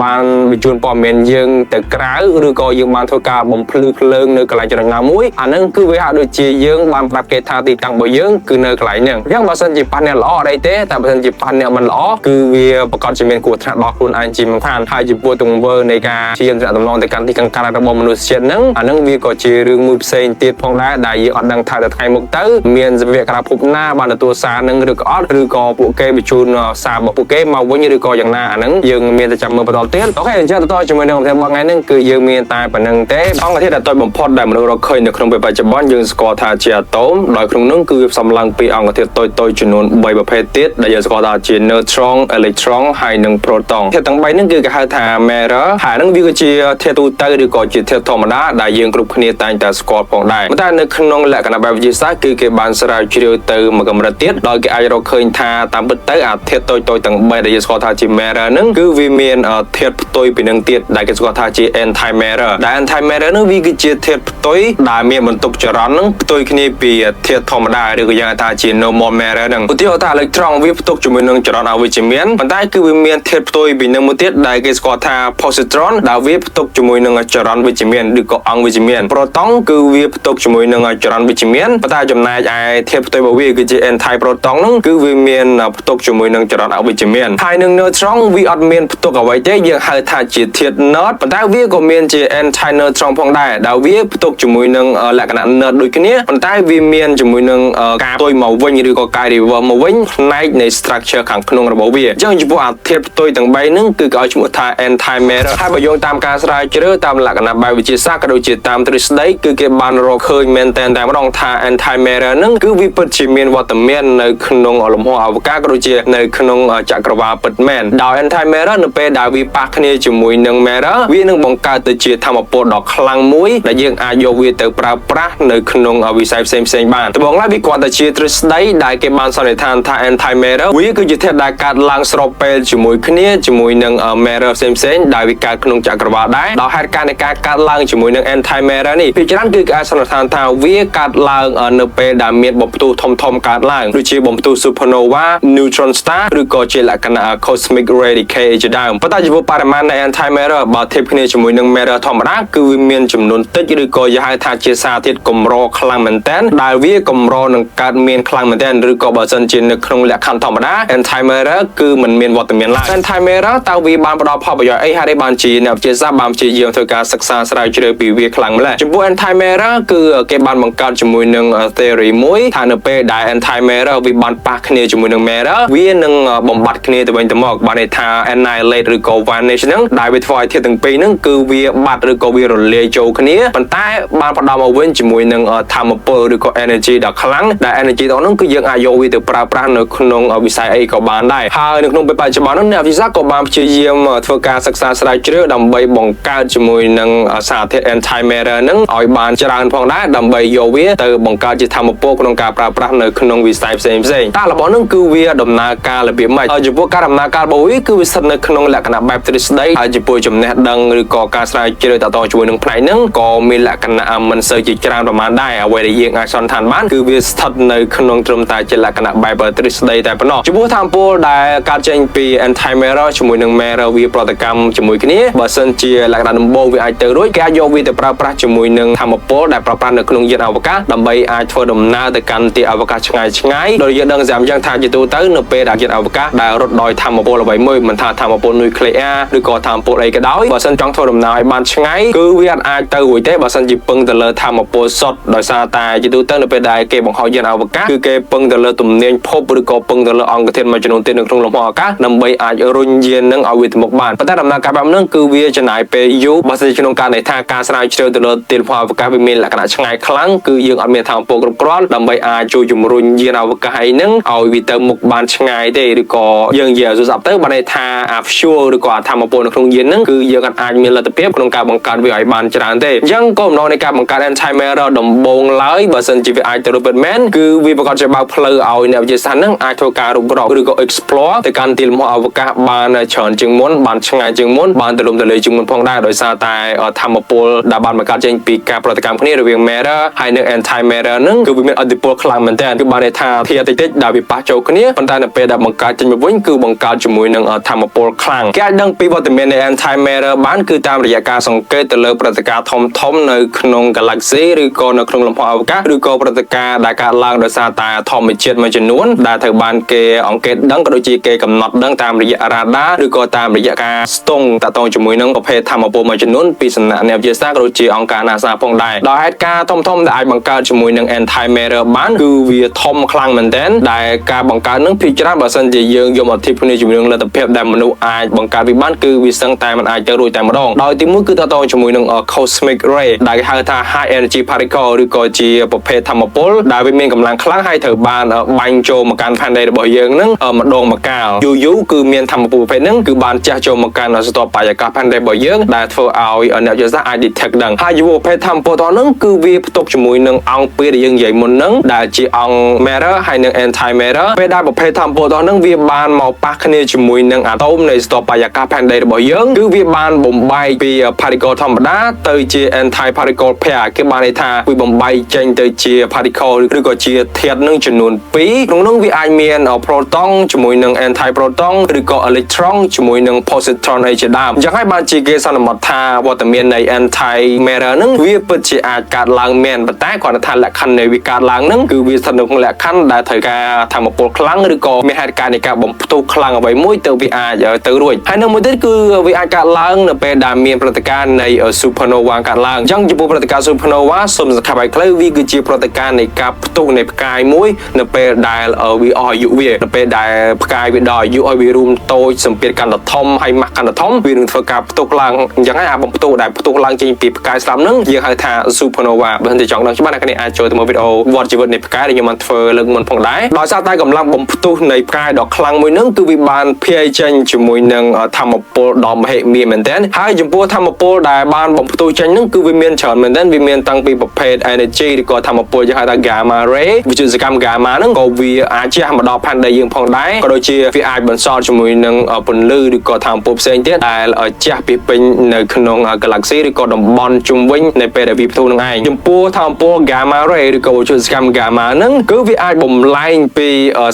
បានបញ្ជូនព័ត៌មានយើងទៅក្រៅឬក៏យើងបានធ្វើការបំភ្លឺភ្លើងនៅកន្លែងចំណុចណាមួយអាហ្នឹងគឺវាហាក់ដូចជាយើងបានប្រាប់គេថាទីតាំងរបស់យើងគឺនៅកន្លែងហ្នឹងអញ្ចឹងបើសិនជាប៉ះអ្នកល្អអត់អីទេតែបើសិនជាប៉ះអ្នកមិនល្អគឺវាប្រកាសជាមានគ្រោះថ្នាក់ដល់ខ្លួនឯងជាមិនខានហើយចំពោះទង្វើនៃការឈានតំណងទៅកាន់ទីកង្កាល់របស់មនុស្សជាតិហ្នឹងអាហ្នឹងវាក៏ជារឿងមួយផ្សេងទៀតផងដែរដែលយើងអត់ដឹងថាទៅថ្ងៃមុខទៅមានសភាវៈក្រៅភពណាបានទទួលសារហ្នឹងឬក៏អត់ឬក៏ពួកគេបញ្ជូនសាររបស់ពួកគេមកវិញឬក៏យ៉ាងណាអាហ្នឹងយើងមានតែចាំមើលបន្តទៀតអូខេអញ្ចឹងតើជាមួយនឹងប្រធានបទថ្ងៃហ្នឹងគឺយើងមានតែប៉ុណ្្នឹងទេអង្គធាតុដែលតូចបំផុតដែលមនុស្សរកឃើញនៅក្នុងពេលបច្ចុប្បន្នយើងស្គាល់ថាជាអាតូមដោយក្នុងនោះគឺវាផ្សំឡើងពីអង្គធាតុតូចៗចំនួន3ប្រភេទទៀតដែលយើងស្គាល់ថាជា neutron electron ហើយនិង proton ធាតុទាំង3ហ្នឹងគឺគេហៅថា matter ហើយហ្នឹងវាគឺជាធាតុទូទៅឬក៏ជាធាតុធម្មតាដែលយើងគ្រប់គ្នាតែងតែស្គាល់ផងដែរតែនៅក្នុងលក្ខណៈបែបវិទ្យាសាស្ត្រគឺគេបានស្រាវជ្រាវទៅមួយកម្រិតទៀតដោយគេអាចរកឃើញថាតាមពិតទៅអាធាតុតូចៗទាំង3ដែលយើងស្គាល់ថាជា matter ហ្នឹងគឺវាមានធាតុផ្ទុយពីនឹងទៀតដែលគេស្គាល់ថាជា anti matter ដែល anti matter ហ្នឹងវាគឺជាធាតុផ្ទុយដែលមានបន្ទុកចរន្តហ្នឹងផ្ទុយគ្នាពីធាតុធម្មតាឬក៏យើងថាជា normal matter ហ្នឹងឧទាហរណ៍ថា electron វាផ្ទុកជាមួយនឹងចរន្តអវិជ្ជមានប៉ុន្តែគឺវាមានធាតុផ្ទុយពីនឹងមួយទៀតដែលគេស្គាល់ថា positron ដែលវាផ្ទុកជាមួយនឹងចរន្តវិជ្ជមានឬក៏អង្គវិជ្ជមាន proton គឺវាផ្ទុកជាមួយនឹងចរន្តវិជ្ជមានប៉ុន្តែចំណែកឯធាតុផ្ទុយរបស់វាគឺជា anti proton ហ្នឹងគឺវាមានផ្ទុកជាមួយនឹងចរន្តអវិជ្ជមានហើយនឹង neutron វាអត់មានផ្ទុកអ្វីទេយើងហៅថាជាធាតុ nerd ប៉ុន្តែវាក៏មានជា anti neutron ផងដែរដែលវាផ្ទុកជាមួយនឹងលក្ខណៈ nerd ដូចគ្នាប៉ុន្តែវាមានជាមួយនឹងការផ្ទុយមកវិញឬក៏ការ reverse មកវិញផ្នែកនៃ structure ខាងក្នុងរបស់វាអញ្ចឹងចំពោះអាធាតុផ្ទុយទាំង3ហ្នឹងគឺគេឲ្យឈ្មោះថា anti matter ហើយបើយោងតាមការស្រាវជ្រាវតាមលក្ខណៈបែបវិទ្យាសាស្ត្រក៏ដូចជាតាមទ្រឹស្ដីគឺគេបានរកឃើញមែនតែម្ដងថា anti matter ហ្នឹងគឺវាពិតជាមានវត្តមាននៅក្នុងលំហអវកាសក៏ដូចជានៅក្នុងចក្រវាឡពិតមែនដោយ anti matter នៅពេលដែលវាប៉ះគ្នាជាមួយនឹង matter វានឹងបង្កើតទៅជាថាមពលដ៏ខ្លាំងមួយដែលយើងអាចយកវាទៅប្រើប្រាស់នៅក្នុងវិស័យផ្សេងៗបានត្បូងឡើយវាគាត់តែជាទ្រឹស្ដីដែលគេបានសន្និដ្ឋានថា anti matter វាគឺជាធាតុដែលកើតឡើងស្របពេលជាមួយគ្នាជាមួយនឹង matter ផ្សេងៗដែលវាកើតក្នុងចក្រវាឡដែរដោយហេតុការណ៍នៃការកើតឡើងជាមួយនឹង anti matter នេះភាគច្រើនគឺគេអាចសន្និដ្ឋានថាវាកើតឡើងនៅពេលដែលមានបំផ្ទុះធំៗកើតឡើងដូចជាបំផ្ទុះ supernova neutron star ឬក៏ជាលក្ខណៈ cosmic ray decay ជាដើមប៉ុន្តែចំពោះបរិមាណនៃ anti matter បើធៀបគ្នាជាមួយនឹង matter ធម្មតាគឺវាមានចំនួនតិចឬក៏យើងហៅថាជាសារធាតុកម្រខ្លាំងមែនទែនដែលវាកម្រនឹងកើតមានខ្លាំងមែនទែនឬក៏បើសិនជានៅក្នុងលក្ខខណ្ឌធម្មតា anti matter គឺមិនមានវត្តមានឡើយ anti matter តើវាបានផ្ដល់ផលប្រយោជន៍អីហើយបានជាអ្នកវិទ្យាសាស្ត្របានព្យាយាមធ្វើការសិក្សាស្រាវជ្រាវពីវាខ្លាំងម្ល៉េះចំពោះ anti matter គឺគេបានបង្កើតជាមួយនឹង theory មួយថានៅពេលដែល anti matter វាបានប៉ះគ្នាជាមួយនឹង matter វានឹងបំបត្តិគ្នាទៅវិញទៅមកបានន័យថា annihilate ឬក៏ vanish ហ្នឹងដែលវាធ្វើឲ្យធាតុទាំងពីរហ្នឹងគឺវាបាត់ឬក៏វារលាយចូលគ្នាប៉ុន្តែបានផ្ដល់មកវិញជាមួយនឹងថាមពលឬក៏ energy ដ៏ខ្លាំងដែល energy ទាំងនោះគឺយើងអាចយកវាទៅប្រើប្រាស់នៅក្នុងវិស័យអីក៏បានដែរហើយនៅក្នុងពេលបច្ចុប្បន្ននេះអ្នកវិទ្យាសាស្ត្រក៏បានព្យាយាមធ្វើការសិក្សាស្រាវជ្រាវដើម្បីបង្កើតជាមួយនឹងសារធាតុ anti matter ហ្នឹងឲ្យបានច្រើនផងដែរដើម្បីយកវាទៅបង្កើតជាថាមពលក្នុងការប្រើប្រាស់នៅក្នុងវិស័យផ្សេងៗតែរបស់ហ្នឹងគឺវាដំណើរការរបៀបម៉េចចំពោះការដំណើរការរបស់វាគឺវាស្ថិតនៅក្នុងលក្ខណៈបែបទ្រឹស្ដីហើយចំពោះចំណេះដឹងឬក៏ការស្រាវជ្រាវតទៅជាមួយនឹងផ្នែកហ្នឹងក៏មានលក្ខណៈមិនសូវជាច្រើនប្រហែលដែរអ្វីដែលយើងអាចសន្និដ្ឋានបានគឺវាស្ថិតនៅក្នុងត្រឹមតែជាលក្ខណៈបែបទ្រឹស្ដីតែប៉ុណ្ណោះចំពោះថាមពលដែលកើតចេញពី anti matter ជាមួយនឹង matter វាប្រតិកម្មជាមួយគ្នាបើសិនជាលក្ខណៈដំបូងវាអាចទៅរួចគេអាចយកវាទៅប្រើប្រាស់ជាមួយនឹងថាមពលដែលប្រើប្រាស់នៅក្នុងយានអវកាសដើម្បីអាចធ្វើដំណើរទៅកាន់ទីអវកាសឆ្ងាយៗដោយយើងដឹងស្រាប់យ៉ាងថាជាទូទៅនៅពេលដែលយានអវកាសដែលរត់ដោយថាមពលអ្វីមួយមិនថាថាមពលនុយក្លេអ៊ែរឬក៏ថាមពលអីក៏ដោយបើសិនចង់ធ្វើដំណើរឲ្យបានឆ្ងាយគឺវាអាចទៅរួចទេបើសិនជាពឹងទៅលើថាមពលសុទ្ធដោយសារតែជាទូទៅនៅពេលដែលគេបង្ហោះយានអវកាសគឺគេពឹងទៅលើទំនាញភពឬក៏ពឹងទៅលើអង្គធាតុមួយចំនួនទៀតនៅក្នុងលំហអាកាសដើម្បីអាចរុញយាននឹងឲ្យវាទៅមុខបានប៉ុន្តែដំណើរការបែបហ្នឹងគឺវាចំណាយពេលយូរបើសិនជាក្នុងការនៃថាការស្រាវជ្រាវទៅលើទីលំហអវកាសវាមានលក្ខណៈឆ្ងាយខ្លាំងគឺយើងអត់មានថាមពលគ្រប់គ្រាន់ដើម្បីអាចជួយជំរុញយានអវកាសឯហ្នឹងឲ្យវាទៅមុខបានឆ្ងាយទេឬក៏យើងនិយាយឲ្យស្ដាប់ទៅបានន័យថា fuel ឬក៏ថាមពលនៅក្នុងយានហ្នឹងគឺយើងអាចមានលទ្ធភាពក្នុងការបង្កើតវាឲ្យបានច្រើនទេអញ្ចឹងគោលបំណងនៃការបង្កើត anti matter ដំបូងឡើយបើសិនជាវាអាចទៅរកពិតមែនគឺវាប្រកាសជាបើកផ្លូវឲ្យអ្នកវិទ្យាសាស្ត្រហ្នឹងអាចធ្វើការរុករកឬក៏ explore ទៅកាន់ទីលំ លំហអវកាសបានច្រើនជាងមុនបានឆ្ងាយជាងមុនបានទូលំទូលាយជាងមុនផងដែរដោយសារតែធម្មពលដែលបានបង្កើតចេញពីការប្រតិកម្មគ្នារវាង matter ហើយនិង anti matter ហ្នឹងគឺវាមានឥទ្ធិពលខ្លាំងមែនទែនគឺបានន័យថាធាតុតិចៗដែលវាប៉ះចូលគ្នាប៉ុន្តែនៅពេលដែលបង្កើតចេញមកវិញគឺបង្កើតជាមួយនឹងធម្មពលខ្លាំងគេអាចដឹងពីវត្តមាននៃ anti matter បានគឺតាមរយៈការសង្កេតទៅលើព្រឹត្តិការណ៍ធំៗនៅក្នុង galaxy ឬក៏នៅក្នុងលំហអវកាសឬក៏ព្រឹត្តិការណ៍ដែលកើតឡើងដោយសារតែធម្មជាតិមួយចំនួនដែលត្រូវបានគេអង្កេតដឹងក៏ដូចជាគេកំណត់ដឹងតាមរយៈ radar ឬក៏តាមរយៈការស្ទង់តាក់ទងជាមួយនឹងប្រភេទធម្មពលមួយចំនួនពីសំណាក់អ្នកវិទ្យាសាស្ត្រក៏ដូចជាអង្គការ NASA ផងដែរដោយហេតុការណ៍ធំៗដែលអាចបង្កើតជាមួយនឹង anti matter បានគឺវាធំខ្លាំងមែនទែនដែលការបង្កើតនឹងភាគច្រើនបើសិនជាយើងយកមកធៀបគ្នាជាមួយនឹងលទ្ធភាពដែលមនុស្សអាចបង្កើតវាបានគឺវាសឹងតែមិនអាចទៅរួចតែម្ដងដោយទីមួយគឺតាក់ទងជាមួយនឹង cosmic ray ដែលគេហៅថា high energy particle ឬក៏ជាប្រភេទធម្មពលដែលវាមានកម្លាំងខ្លាំងហើយត្រូវបានបាញ់ចូលមកកាន់ផែនដីរបស់យើងនឹងម្ដងម្កាលយូរគឺមានធម្មពលប្រភេទហ្នឹងគឺបានចាស់ចូលមកកាន់ស្ទប់បរិយាកាសផែនដីរបស់យើងដែលធ្វើឲ្យអ្នកវិទ្យាសាស្ត្រអាច detect ដឹងហើយយុវប្រភេទធម្មពលទាំងហ្នឹងគឺវាផ្ទុកជាមួយនឹងអង្គពីរដែលយើងនិយាយមុនហ្នឹងដែលជាអង្គ matter ហើយនិង anti matter ពេលដែលប្រភេទធម្មពលទាំងហ្នឹងវាបានមកប៉ះគ្នាជាមួយនឹងអាតូមនៃស្ទប់បរិយាកាសផែនដីរបស់យើងគឺវាបានបំបែកពី particle ធម្មតាទៅជា anti particle pair គេបានន័យថាវាបំបែកចេញទៅជា particle ឬក៏ជាធាតុនឹងចំនួន2ក្នុងនោះវាអាចមាន proton ជាមួយនឹង anti proton ឬក៏ electron ជាមួយនឹង positron អីជាដើមអញ្ចឹងហើយបានជាគេសន្មតថាវត្តមាននៃ anti matter ហ្នឹងវាពិតជាអាចកើតឡើងមែនប៉ុន្តែគ្រាន់តែថាលក្ខខណ្ឌនៃវាកើតឡើងហ្នឹងគឺវាស្ថិតនៅក្នុងលក្ខខណ្ឌដែលត្រូវការធម្មពលខ្លាំងឬក៏មានហេតុការណ៍នៃការបំផ្ទុះខ្លាំងអ្វីមួយទៅវាអាចទៅរួចហើយនៅមួយទៀតគឺវាអាចកើតឡើងនៅពេលដែលមានព្រឹត្តិការណ៍នៃ supernova កើតឡើងអញ្ចឹងចំពោះព្រឹត្តិការណ៍ supernova សូមសង្ខេបឲ្យខ្លីវាគឺជាព្រឹត្តិការណ៍នៃការផ្ទុះនៃផ្កាយមួយនៅពេលដែលវាអស់អាយុវានៅពេលដែលផ្កាយវាដល់អាយុឲ្យវារួមតូចសម្ពាធកាន់តែធំហើយម៉ាស់កាន់តែធំវានឹងធ្វើការផ្ទុះឡើងអញ្ចឹងហើយអាបំផ្ទុះដែលផ្ទុះឡើងចេញពីផ្កាយស្លាប់ហ្នឹងយើងហៅថា supernova បើមិនចង់ដឹងច្បាស់អ្នកគ្នាអាចចូលទៅមើលវីដេអូវត្តជីវិតនៃផ្កាយដែលខ្ញុំបានធ្វើលើកមុនផងដែរដោយសារតែកម្លាំងបំផ្ទុះនៃផ្កាយដ៏ខ្លាំងមួយហ្នឹងគឺវាបានភាយចេញជាមួយនឹងធម្មពលដ៏មហិមាមែនទែនហើយចំពោះធម្មពលដែលបានបំផ្ទុះចេញហ្នឹងគឺវាមានច្រើនមែនទែនវាមានតាំងពីប្រភេទ energy ឬក៏ធម្មពលយើងហៅថា gamma ray វិទ្យុសកម្ម gamma ហ្នឹងក៏វាអាចជះមកដល់ផែនដីយើងផងដែរក៏ដូចជាវាអាចបន្សល់ជាមួយនឹងពន្លឺឬក៏ធម្មពលផ្សេងទៀតដែលជះពីពេញនៅក្នុង galaxy ឬក៏តំបន់ជុំវិញនៅពេលដែលវាផ្ទុះនឹងឯងចំពោះធម្មពល gamma ray ឬក៏វិទ្យុសកម្ម gamma ហ្នឹងគឺវាអាចបំលែងពី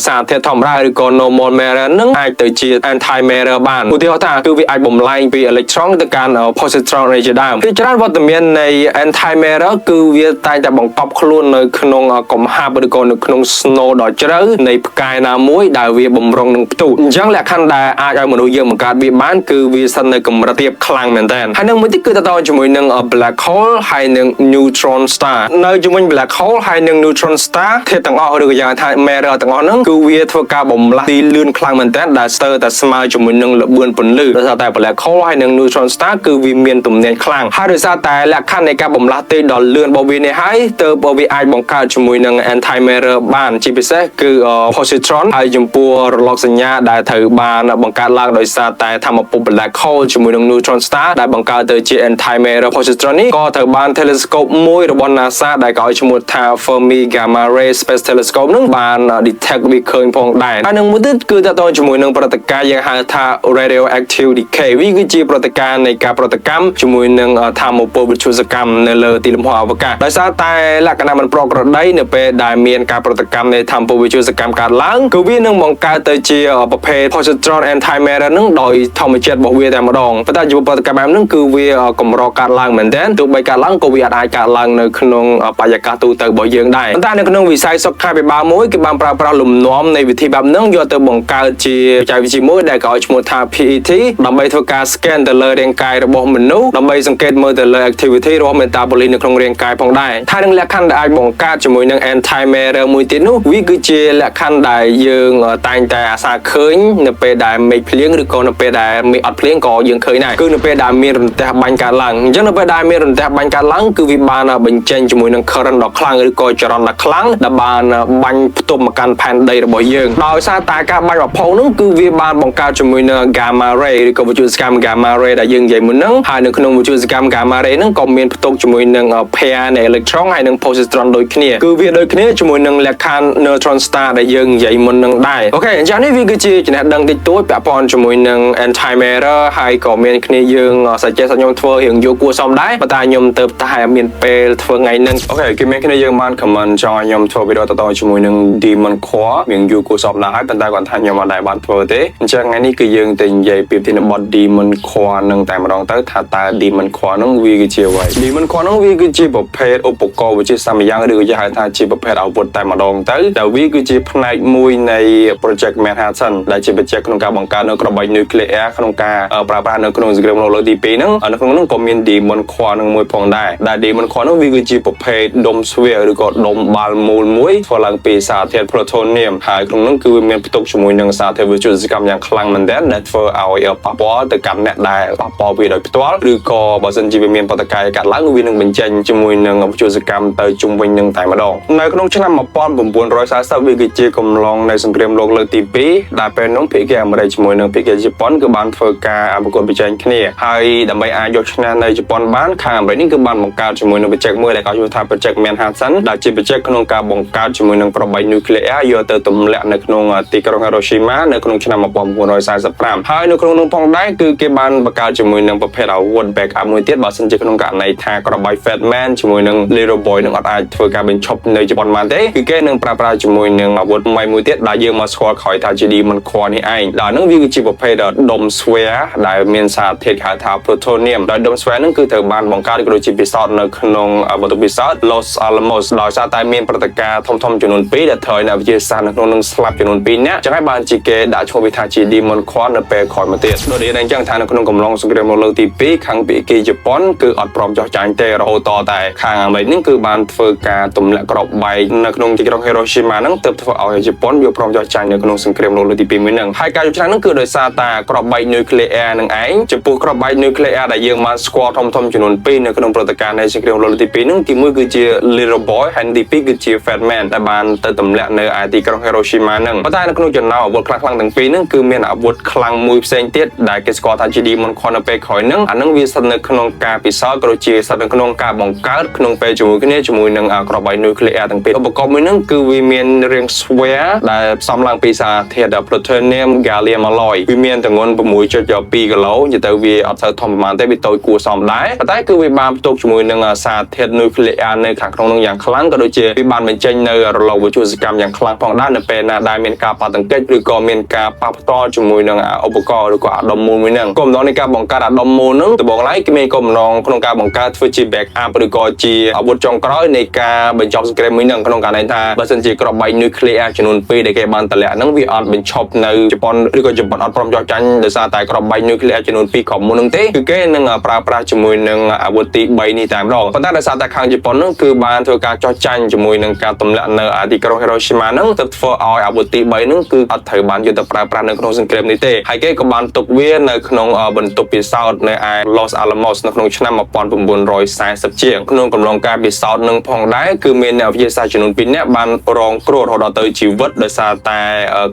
សារធាតុធម្មតាឬក៏ normal matter ហ្នឹងអាចទៅជា anti matter បានឧទាហរណ៍ថាគឺវាអាចបំលែងពី electron ទៅកាន់ positron នៃជាដើមពីច្រើនវត្តមាននៃ anti matter គឺវាតែងតែបង្កប់ខ្លួននៅក្នុងកំហាប់ឬក៏នៅក្នុង snow ដ៏ជ្រៅនៃផ្កាយណាមួយដែលវាបំរុងនឹងផ្ទុះអញ្ចឹងលក្ខខណ្ឌដែលអាចឲ្យមនុស្សយើងបង្កើតវាបានគឺវាស្ថិតនៅកម្រិតទាបខ្លាំងមែនទែនហើយនឹងមួយទៀតគឺតទៅជាមួយនឹង black hole ហើយនឹង neutron star នៅជាមួយ black hole ហើយនឹង neutron star ធាតុទាំងអស់ឬក៏យ៉ាងថា matter ទាំងអស់ហ្នឹងគឺវាធ្វើការបំលាស់ទីលឿនខ្លាំងមែនទែនដែលស្ទើរតែស្មើជាមួយនឹងល្បឿនពន្លឺដោយសារតែ black hole ហើយនឹង neutron star គឺវាមានទំនាញខ្លាំងហើយដោយសារតែលក្ខខណ្ឌនៃការបំលាស់ទីដ៏លឿនរបស់វានេះហើយទើបវាអាចបង្កើតជាមួយនឹង anti matter បានជាពិសេសគឺ positron ហើយចំពោះរលកសញ្ញាដែលត្រូវបានបង្កើតឡើងដោយសារតែធម្មពល black hole ជាមួយនឹង neutron star ដែលបង្កើតទៅជា anti matter positron នេះក៏ត្រូវបាន telescope មួយរបស់ NASA ដែលគេឲ្យឈ្មោះថា Fermi Gamma Ray Space Telescope នឹងបាន detect វាឃើញផងដែរហើយនឹងមួយទៀតគឺតទៅជាមួយនឹងព្រឹត្តិការណ៍យើងហៅថា radioactive decay វាគឺជាព្រឹត្តិការណ៍នៃការប្រតិកម្មជាមួយនឹងធម្មពលវិទ្យុសកម្មនៅលើទីលំហអវកាសដោយសារតែលក្ខណៈមិនប្រក្រតីនៅពេលដែលមានការប្រតិកម្មនៃធម្មពលវិទ្យុសកម្មកើតឡើងគឺវានឹងបង្កើតទៅជាប្រភេទ positron anti matter នឹងដោយធម្មជាតិរបស់វាតែម្ដងប៉ុន្តែយុវប្រតិកម្មបែបហ្នឹងគឺវាកម្រកើតឡើងមែនទែនទោះបីកើតឡើងក៏វាអាចកើតឡើងនៅក្នុងបរិយាកាសទូទៅរបស់យើងដែរប៉ុន្តែនៅក្នុងវិស័យសុខាភិបាលមួយគេបានប្រើប្រាស់លំនាំនៃវិធីបែបហ្នឹងយកទៅបង្កើតជាបច្ចេកវិទ្យាមួយដែលគេឲ្យឈ្មោះថា PET ដើម្បីធ្វើការ scan ទៅលើរាងកាយរបស់មនុស្សដើម្បីសង្កេតមើលទៅលើ activity របស់ metabolic នៅក្នុងរាងកាយផងដែរថានឹងលក្ខខណ្ឌដែលអាចបង្កើតជាមួយនឹង anti matter មួយទៀតនោះវាគឺជាលក្ខខណ្ឌដែលយើងតែងតែអាសាឃើញនៅពេលដែលមេឃភ្លៀងឬក៏នៅពេលដែលមេឃអត់ភ្លៀងក៏យើងឃើញដែរគឺនៅពេលដែលមានរន្ទះបាញ់កើតឡើងអញ្ចឹងនៅពេលដែលមានរន្ទះបាញ់កើតឡើងគឺវាបានបញ្ចេញជាមួយនឹង current ដ៏ខ្លាំងឬក៏ចរន្តដ៏ខ្លាំងដែលបានបាញ់ផ្ទុំមកកាន់ផែនដីរបស់យើងដោយសារតែការបាញ់ប្រផោនោះគឺវាបានបង្កើតជាមួយនឹង gamma ray ឬក៏វិទ្យុសកម្ម gamma ray ដែលយើងនិយាយមុនហ្នឹងហើយនៅក្នុងវិទ្យុសកម្ម gamma ray ហ្នឹងក៏មានផ្ទុកជាមួយនឹង pair នៃ electron ហើយនិង positron ដូចគ្នាគឺវាដូចគ្នាជាមួយនឹងលក្ខខណ្ឌ neutron star ដែលយើងនិយាយមុនហ្នឹងដែរអូខេអញ្ចឹងនេះវាគឺជាច ចំណេះដឹងតិចតួចពាក់ព័ន្ធជាមួយនឹង anti-mirror ហើយក៏មានគ្នាយើងសាច់ចេះខ្ញុំធ្វើរៀងយូរគួរសមដែរប៉ុន្តែខ្ញុំទៅតែមានពេលធ្វើថ្ងៃហ្នឹងអូខេគេមានគ្នាយើងបាន comment ចង់ឲ្យខ្ញុំធ្វើវីដេអូតជាមួយនឹង Demon Core មានយូរគួរសមដែរហើយប៉ុន្តែគាត់ថាខ្ញុំអត់ដែរបានធ្វើទេអញ្ចឹងថ្ងៃនេះគឺយើងទៅនិយាយពីប្រធានបទ Demon Core នឹងតែម្ដងទៅថាតើ Demon Core នឹងវាគឺជាអ្វី Demon Core នឹងវាគឺជាប្រភេទឧបករណ៍វិទ្យាសាស្ត្រយ៉ាងឬក៏ហៅថាជាប្រភេទអាវុធតែម្ដងទៅដែលវាគឺជាផ្នែកមួយនៃ Project Manhattan ដែលជាបញ្ជាក់ក្នុងការបង្កើតនៅក្របបែក nuclear ក្នុងការប្រើប្រាស់នៅក្នុងសង្គ្រាមលោកលើកទី2ហ្នឹងនៅក្នុងនោះក៏មាន Demon Core នឹងមួយផងដែរដែល Demon Core នោះវាគឺជាប្រភេទដុំស្វៀឬក៏ដុំបាល់មូលមួយធ្វើឡើងពីសារធាតុ plutonium ហើយក្នុងនោះគឺវាមានផ្ទុកជាមួយនឹងសារធាតុវិទ្យុសកម្មយ៉ាងខ្លាំងមែនទែនដែលធ្វើឲ្យប៉ះពាល់ទៅកាន់អ្នកដែលប៉ះពាល់វាដោយផ្ទាល់ឬក៏បើសិនជាវាមានបដកាយកាត់ឡើងវានឹងបញ្ចេញជាមួយនឹងវិទ្យុសកម្មទៅជុំវិញនឹងតែម្ដងនៅក្នុងឆ្នាំ1940វាគឺជាកំឡុងនៃសង្គ្រាមលោកលើកទី2ដែលពេលនោះភាគីអាមេរិកជាមួយនឹងភាគីជប៉ុនគឺបានធ្វើការប្រកួតប្រជែងគ្នាហើយដើម្បីអាចយកឈ្នះនៅជប៉ុនបានខាងអាមេរិកនេះគឺបានបង្កើតជាមួយនឹង project មួយដែលគេហៅថា project Manhattan ដែលជា project ក្នុងការបង្កើតជាមួយនឹងក្របបែក nuclear យកទៅទម្លាក់នៅក្នុងទីក្រុង Hiroshima នៅក្នុងឆ្នាំ1945ហើយនៅក្នុងនោះផងដែរគឺគេបានបង្កើតជាមួយនឹងប្រភេទអាវុធ backup មួយទៀតបើសិនជាក្នុងករណីថាក្របបែក Fat Man ជាមួយនឹង Little Boy នឹងអត់អាចធ្វើការបញ្ឈប់នៅជប៉ុនបានទេគឺគេនឹងប្រើប្រាស់ជាមួយនឹងអាវុធមួយទៀតដែលយើងមកស្គាល់ក្រោយថាជា Demon Core នេះឯងដែលហ្នឹងវាគឺជាប្រភេទដុំស្វែដែលមានសារធាតុហៅថា plutonium ដោយដុំស្វែហ្នឹងគឺត្រូវបានបង្កើតក៏ដូចជាពិសោធន៍នៅក្នុងបន្ទប់ពិសោធន៍ Los Alamos ដោយសារតែមានព្រឹត្តិការណ៍ធំៗចំនួន2ដែលធ្វើឲ្យអ្នកវិទ្យាសាស្ត្រនៅក្នុងនឹងស្លាប់ចំនួន2នាក់ចឹងហើយបានជាគេដាក់ឈ្មោះវាថាជា Demon Core នៅពេលក្រោយមកទៀតដូចនេះអញ្ចឹងថានៅក្នុងកំឡុងសង្គ្រាមលោកលើកទី2ខាងភាគីជប៉ុនគឺអត់ព្រមចោះចាញ់ទេរហូតតតែខាងអាមេរិកហ្នឹងគឺបានធ្វើការទម្លាក់ក្របបែកនៅក្នុងទីក្រុង Hiroshima ហ្នឹងទើបធ្វើឲ្យជប៉ុនវាព្រមចោះចាញ់នៅក្នុងសង្គ្រាមលោកលើកទី2មួយហ្នឹងហើយការយកឆ្នាំហ្នឹងគឺដោយសារតែក្របបែក nuclear នឹងឯងចំពោះក្របបែក nuclear ដែលយើងបានស្គាល់ធំៗចំនួន2នៅក្នុងព្រឹត្តិការណ៍នៃសង្គ្រាមលោកលើកទី2ហ្នឹងទី1គឺជា Little Boy ហើយទី2គឺជា Fat Man ដែលបានទៅទម្លាក់នៅឯទីក្រុង Hiroshima ហ្នឹងប៉ុន្តែនៅក្នុងចំណោមអាវុធខ្លាំងៗទាំងពីរហ្នឹងគឺមានអាវុធខ្លាំងមួយផ្សេងទៀតដែលគេស្គាល់ថាជា Demon Core នៅពេលក្រោយហ្នឹងអាហ្នឹងវាស្ថិតនៅក្នុងការពិសោធន៍ក៏ដូចជាស្ថិតនៅក្នុងការបង្កើតក្នុងពេលជាមួយគ្នាជាមួយនឹងក្របបែក nuclear ទាំងពីរឧបករណ៍មួយហ្នឹងគឺវាមានរាងស្វែដែលផ្សំឡើងពីសារធាតុ plutonium gallium alloy វាមានទម្ងន់ 6.2 គីឡូនិយាយទៅវាអត់សូវធំប៉ុន្មានទេវាតូចគួរសមដែរប៉ុន្តែគឺវាបានផ្ទុកជាមួយនឹងសារធាតុ nuclear នៅខាងក្នុងនោះយ៉ាងខ្លាំងក៏ដូចជាវាបានបញ្ចេញនៅរលកវិទ្យុសកម្មយ៉ាងខ្លាំងផងដែរនៅពេលណាដែលមានការប៉ះទង្គិចឬក៏មានការប៉ះផ្ទាល់ជាមួយនឹងឧបករណ៍ឬក៏អាដុំមូលមួយហ្នឹងគោលបំណងនៃការបង្កើតអាដុំមូលហ្នឹងដំបូងឡើយគេមានគោលបំណងក្នុងការបង្កើតធ្វើជា backup ឬក៏ជាអាវុធចុងក្រោយនៃការបញ្ចប់សង្គ្រាមមួយហ្នឹងក្នុងករណីថាបើសិនជាក្របបែក nuclear ចំនួន2ដែលគេបានតម្លាក់ហ្នឹងវាអត់បញ្ឈប់នៅជប៉ុនឬក៏ជប៉ុនអត់ព្រមចោះចាញ់ដោយសារតែក្របបែក nuclear ចំនួន2ក្រុមមុនហ្នឹងទេគឺគេនឹងប្រើប្រាស់ជាមួយនឹងអាវុធទី3នេះតែម្ដងប៉ុន្តែដោយសារតែខាងជប៉ុនហ្នឹងគឺបានធ្វើការចោះចាញ់ជាមួយនឹងការទម្លាក់នៅទីក្រុង Hiroshima ហ្នឹងទៅធ្វើឲ្យអាវុធទី3ហ្នឹងគឺអត់ត្រូវបានយកទៅប្រើប្រាស់នៅក្នុងសង្គ្រាមនេះទេហើយគេក៏បានទុកវានៅក្នុងបន្ទប់ពិសោធន៍នៅឯ Los Alamos នៅក្នុងឆ្នាំ1940ជាងក្នុងកំឡុងការពិសោធន៍នឹងផងដែរគឺមានអ្នកវិទ្យាសាស្ត្រចំនួន2នាក់បានរងគ្រោះរហូតដល់ទៅជីវិតដោយសារតែ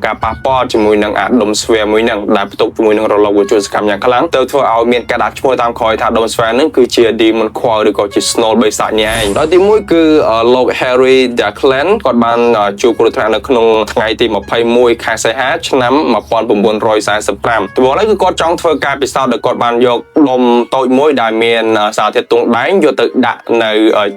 ការប៉ះពាល់ជាមួយនឹងអាដុំស្វែមួយហ្នឹងដែលផ្ទុកជាមួយនឹងរលកវិទ្យុសកម្មយ៉ាងខ្លាំងទៅធ្វើឲ្យមានការដាក់ឈ្មោះតាមក្រោយថាដុំស្វែហ្នឹងគឺជា Demon Core ឬក៏ជា Snow Basic នេះឯងដោយទី1គឺលោក Harry Declan គាត់បានជួបគ្រោះថ្នាក់នៅក្នុងថ្ងៃទី21ខែសីហាឆ្នាំ1945ដំបូងឡើយគឺគាត់ចង់ធ្វើការពិសោធន៍ដោយគាត់បានយកដុំតូចមួយដែលមានសារធាតុទង់ដែងយកទៅដាក់ន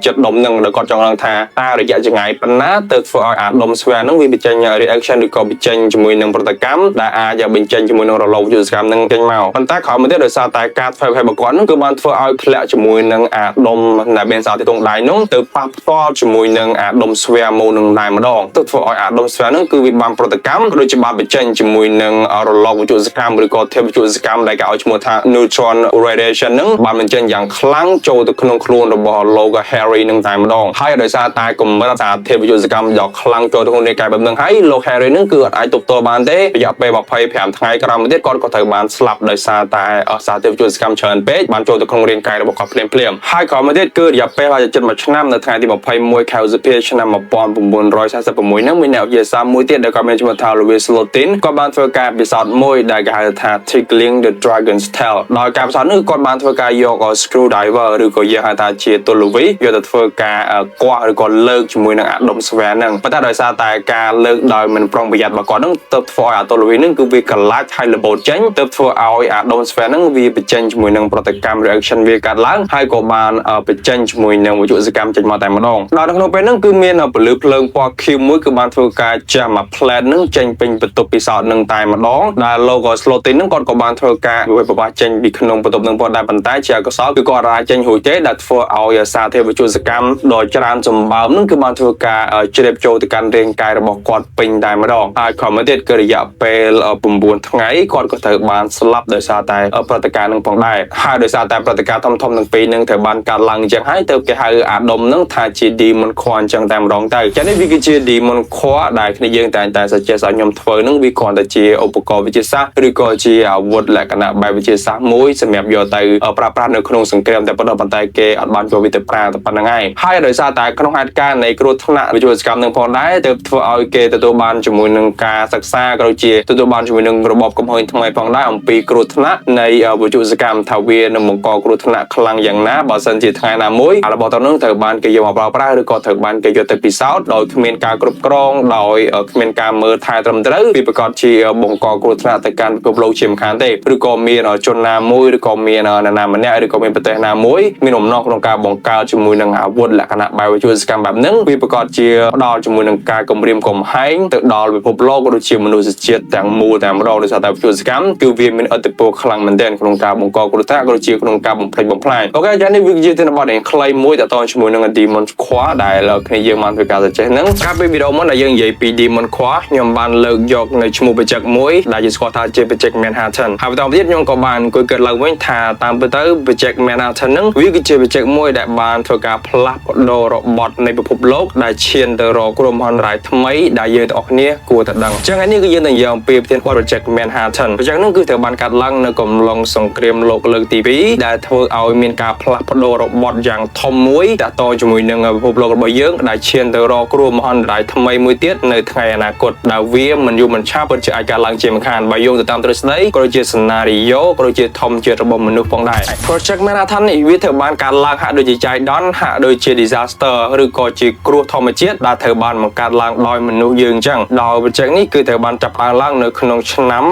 ៅចិត្តដុំហ្នឹងដោយគាត់ចង់ដឹងថាតើរយៈចម្ងាយប៉ុណ្ណាទៅធ្វើឲ្យអាដុំស្វែហ្នឹងវាបញ្ចេញ reaction ឬក៏បញ្ចេញជាមួយនឹងប្រតិកម្មដែលអាចបញ្ចេញជាមួយនឹងរលកវិទ្យុសកម្មហ្នឹងចេញមកប៉ុន្តែក្រោយមកទៀតដោយសារតែការធ្វើឲ្យគាត់ហ្នឹងគឺបានធ្វើឲ្យធ្លាក់ជាមួយនឹងអាដុំដែលមានសារធាតុទង់ដែងហ្នឹងទៅប៉ះផ្ទាល់ជាមួយនឹងអាដុំស្វែមូលនឹងតែម្ដងទៅធ្វើឲ្យអាដុំស្វែហ្នឹងគឺវាបានប្រតិកម្មក៏ដូចជាបានបញ្ចេញជាមួយនឹងរលកវិទ្យុសកម្មឬក៏ធាតុវិទ្យុសកម្មដែលគេឲ្យឈ្មោះថា neutron radiation ហ្នឹងបានបញ្ចេញយ៉ាងខ្លាំងចូលទៅក្នុងខ្លួនរបស់លោក Harry នឹងតែម្ដងហើយដោយសារតែកម្រិតសារធាតុវិទ្យុសកម្មដ៏ខ្លាំងចូលទៅក្នុងរាងកាយបែបហ្នឹងហើយលោក Harry ហ្នឹងគឺអត់អាចទប់ទល់បានទេរយៈពេល25ថ្ងៃក្រោយមកទៀតគាត់ក៏ត្រូវបានស្លាប់ដោយសារតែសារធាតុវិទ្យុសកម្មច្រើនពេកបានចូលទៅក្នុងរាងកាយរបស់គាត់ភ្លាមហើយក្រោយមកទៀតគឺរយៈពេលប្រហែលជិត1ឆ្នាំនៅថ្ងៃទី21ខែឧសភាឆ្នាំ1946ហ្នឹងមានអ្នកវិទ្យាសាស្ត្រមួយទៀតដែលគាត់មានឈ្មោះថា Louis Slotin គាត់បានធ្វើការពិសោធន៍មួយដែលគេហៅថា Tickling the Dragon's Tail ដោយការពិសោធន៍នេះគាត់បានធ្វើការយក screwdriver ឬក៏យើងហៅថាជាទល់ល្វីយកទៅធ្វើការគាស់ឬក៏លើកជាមួយនឹងអាដុំស្វែហ្នឹងប៉ុន្តែដោយសារតែការលើកដោយមិនប្រុងប្រយ័ត្នរបស់គាត់ហ្នឹងទៅធ្វើ អាតូលវីនឹងគឺវាកលាច់ហើយរបូតចេញទៅធ្វើឲ្យអាដុំស្វែនឹងវាបញ្ចេញជាមួយនឹងប្រតិកម្ម reaction វាកាត់ឡើងហើយក៏បានបញ្ចេញជាមួយនឹងវិទ្យុសកម្មចេញមកតែម្ដងដល់ក្នុងពេលហ្នឹងគឺមានពលឺភ្លើងពណ៌ខៀវមួយគឺបានធ្វើការចាស់មក flat នឹងចេញពេញបន្ទប់ពិសោធន៍នឹងតែម្ដងដែល logo Slotin នឹងគាត់ក៏បានធ្វើការវិបត្តិចេញពីក្នុងបន្ទប់នឹងផងដែរប៉ុន្តែជាកសលគឺគាត់អាចចេញរួចទេដែលធ្វើឲ្យសារធាតុវិទ្យុសកម្មដ៏ច្រើនសម្បើមនឹងគឺបានធ្វើការជ្រាបចូលទៅកាន់រាងកាយរបស់គាត់ពេញតែម្ដងហើយក្រោយមកទៀតគឺរយៈពេល9ថ្ងៃគាត់ក៏ត្រូវបានស្លាប់ដោយសារតែព្រឹត្តិការណ៍នឹងផងដែរហើយដោយសារតែព្រឹត្តិការណ៍ធំៗទាំងពីរនឹងត្រូវបានកាត់ឡើងអញ្ចឹងហើយទៅគេហៅអាដុំនឹងថាជា Demon Core អញ្ចឹងតែម្ដងទៅចា៎នេះវាគឺជា Demon Core ដែលគ្នាយើងតែងតែ suggest ឲ្យខ្ញុំធ្វើនឹងវាគ្រាន់តែជាឧបករណ៍វិទ្យាសាស្ត្រឬក៏ជាអាវុធលក្ខណៈបែបវិទ្យាសាស្ត្រមួយសម្រាប់យកទៅប្រើប្រាស់នៅក្នុងសង្គ្រាមតែប៉ុន្តែគេអត់បានយកវាទៅប្រើតែប៉ុណ្្នឹងហើយហើយដោយសារតែក្នុងហេតុការណ៍នៃគ្រោះថ្នាក់វិទ្យុសកម្មនឹងផងដែរទើបធ្វើឲ្យគេទទួលបានជាមួយនឹងការសិក្សាក៏ដូចជាទទួលបានជាមួយនឹងរបបកំហុសថ្មីផងដែរអំពីគ្រោះថ្នាក់នៃវិទ្យុសកម្មថាវានឹងបង្កគ្រោះថ្នាក់ខ្លាំងយ៉ាងណាបើសិនជាថ្ងៃណាមួយរបស់ទៅនឹងត្រូវបានគេយកមកប្រើប្រាស់ឬក៏ត្រូវបានគេយកទៅពិសោធន៍ដោយគ្មានការគ្រប់គ្រងដោយគ្មានការមើលថែត្រឹមត្រូវវាប្រកាសជាបង្កគ្រោះថ្នាក់ទៅកាន់ពិភពលោកជាមិនខានទេឬក៏មានជនណាមួយឬក៏មាននរណាម្នាក់ឬក៏មានប្រទេសណាមួយមានបំណងក្នុងការបង្កើតជាមួយនឹងអាវុធលក្ខណៈបែបវិទ្យុសកម្មបែបហ្នឹងវាប្រកាសជាផ្ដល់ជាមួយនឹងការគំរាមកំហែងទៅដល់ពិភពលោកក៏ដូចជាមនុស្សជាតិទាំងមូលតែម្ដងដោយសារតែវិទ្យុសកម្មគឺវាមានឥទ្ធិពលខ្លាំងមែនទែនក្នុងការបង្កគ្រោះថ្នាក់ក៏ដូចជាក្នុងការបំផ្លិចបំផ្លាញអូខេចា៎នេះវាជាទិន្នបទដែលខ្លីមួយតទៅជាមួយនឹង Demon Core ដែលគ្នាយើងបានធ្វើការចេះហ្នឹងកាលពីវីដេអូមុនដែលយើងនិយាយពី Demon Core ខ្ញុំបានលើកយកនៅឈ្មោះបច្ចេកមួយដែលជាស្គាល់ថាជាបច្ចេក Manhattan ហើយបន្តទៀតខ្ញុំក៏បានអង្គុយគិតឡើងវិញថាតាមពិតទៅបច្ចេក Manhattan ហ្នឹងវាគឺជាបច្ចេកមួយដែលបានធ្វើការផ្លាស់ប្ដូររបត់នៃពិភពលោកដែលឈានទៅរកគ្រោះមហន្តរាយថ្មីដែលយើងទាំងអស់គ្នាគួរតែដឹងអញ្ចឹងនេះគឺយើងនឹងនិយាយអំពីប្រធានបទ Project Manhattan បច្ចេកហ្នឹងគឺត្រូវបានកាត់ឡើងនៅកំឡុងសង្គ្រាមលោកលើកទី2ដែលធ្វើឲ្យមានការផ្លាស់ប្ដូររបត់យ៉ាងធំមួយតាក់ទងជាមួយនឹងពិភពលោករបស់យើងដែលឈានទៅរកគ្រោះមហន្តរាយថ្មីមួយទៀតនៅថ្ងៃអនាគតដែលវាមិនយូរមិនឆាប់ពិតជាអាចកើតឡើងជាមិនខានបើយោងទៅតាមទ្រឹស្ដីក៏ដូចជា scenario ក៏ដូចជាធម្មជាតិរបស់មនុស្សផងដែរ Project Manhattan នេះវាត្រូវបានកាត់ឡើងហាក់ដូចជាចៃដន្យហាក់ដូចជា disaster ឬក៏ជាគ្រោះធម្មជាតិដែលត្រូវបានបង្កើតឡើងដោយមនុស្សយើងអញ្ចឹងដោយ project នេះគឺត្រូវបានចាប់ផ្ដើមឡើងនៅក្នុងឆ្នាំ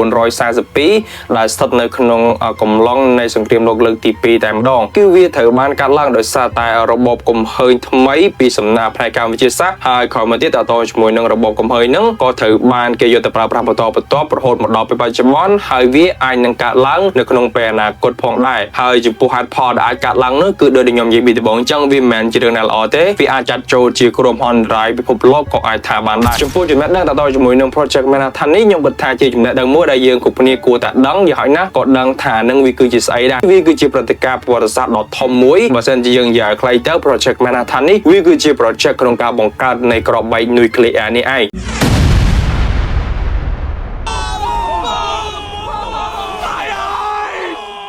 1942ដែលស្ថិតនៅក្នុងកំឡុងនៃសង្គ្រាមលោកលើកទី2តែម្ដងគឺវាត្រូវបានកាត់ឡើងដោយសារតែរបបកំហើញថ្មីពីសំណាក់ផ្នែកការវិទ្យាសាស្ត្រហើយក្រោយមកទៀតតទៅជាមួយនឹងរបបកំហើញហ្នឹងក៏ត្រូវបានគេយកទៅប្រើប្រាស់បន្តបន្ទាប់រហូតមកដល់ពេលបច្ចុប្បន្នហើយវាអាចនឹងកាត់ឡើងនៅក្នុងពេលអនាគតផងដែរហើយចំពោះហេតុផលដែលអាចកាត់ឡើងនោះគឺដូចខ្ញុំនិយាយពីដំបូងអញ្ចឹងវាមិនមែនជារឿងដែលល្អទេវាអាចចាត់ចូលជាគ្រោះមហន្តរាយពិភពលោកក៏អាចថាបានដែរចំពោះចំណេះដឹងតទៅជាមួយនឹង Project Manhattan នេះខ្ញុំគិតថាជាចំណេះដឹងមួយដែលយើងគ្រប់គ្នាគួរតែដឹងយ៉ាងហោចណាស់ក៏ដឹងថានឹងវាគឺជាស្អីដែរវាគឺជាព្រឹត្តិការណ៍ប្រវត្តិសាស្ត្រដ៏ធំមួយបើសិនជាយើងនិយាយឲ្យខ្លីទៅ Project Manhattan នេះវាគឺជា project ក្នុងការបង្កើតនៃក្របបែក nuclear នេះឯង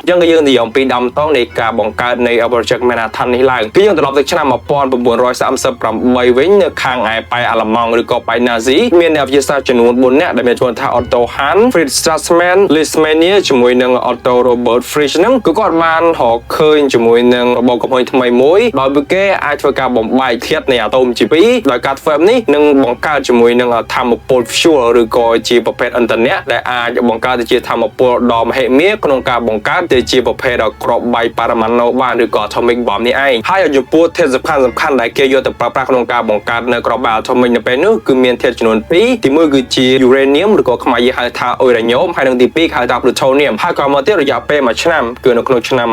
ចឹងគឺយើងនិយាយអំពីដើមតងនៃការបង្កើតនៃ Project Manhattan នេះឡើងគឺយើងត្រឡប់ទៅឆ្នាំ1938វិញនៅខាងឯប៉ែអាល្លឺម៉ង់ឬក៏ប៉ែណាស៊ីមានអ្នកវិទ្យាសាស្ត្រចំនួន4នាក់ដែលមានឈ្មោះថា Otto Hahn, Fritz Strassmann, Louis Meunier ជាមួយនឹង Otto Robert Frisch ហ្នឹងគឺគាត់បានរកឃើញជាមួយនឹងរបបកំហើញថ្មីមួយដោយពួកគេអាចធ្វើការបំបែកធាតុនៃអាតូមជាពីរដោយការធ្វើនេះនឹងបង្កើតជាមួយនឹងថាមពល fuel ឬក៏ជាប្រភេទឥន្ធនៈដែលអាចបង្កើតទៅជាថាមពលដ៏មហិមាក្នុងការបង្កើតជាប្រភេទក្របបែកបរមាណូបានឬក៏ atomic bomb នេះឯងហើយចំពោះធាតុសំខាន់ដែលគេយកទៅប្រើប្រាស់ក្នុងការបង្កើតនៅក្របបែក atomic នៅពេលនោះគឺមានធាតុចំនួន2ទី1គឺជា uranium ឬក៏ខ្មែរយើងហៅថា uranium ហើយនិងទី2ហៅថា plutonium ហើយក៏មកទៀតរយៈពេល1ឆ្នាំគឺនៅក្នុងឆ្នាំ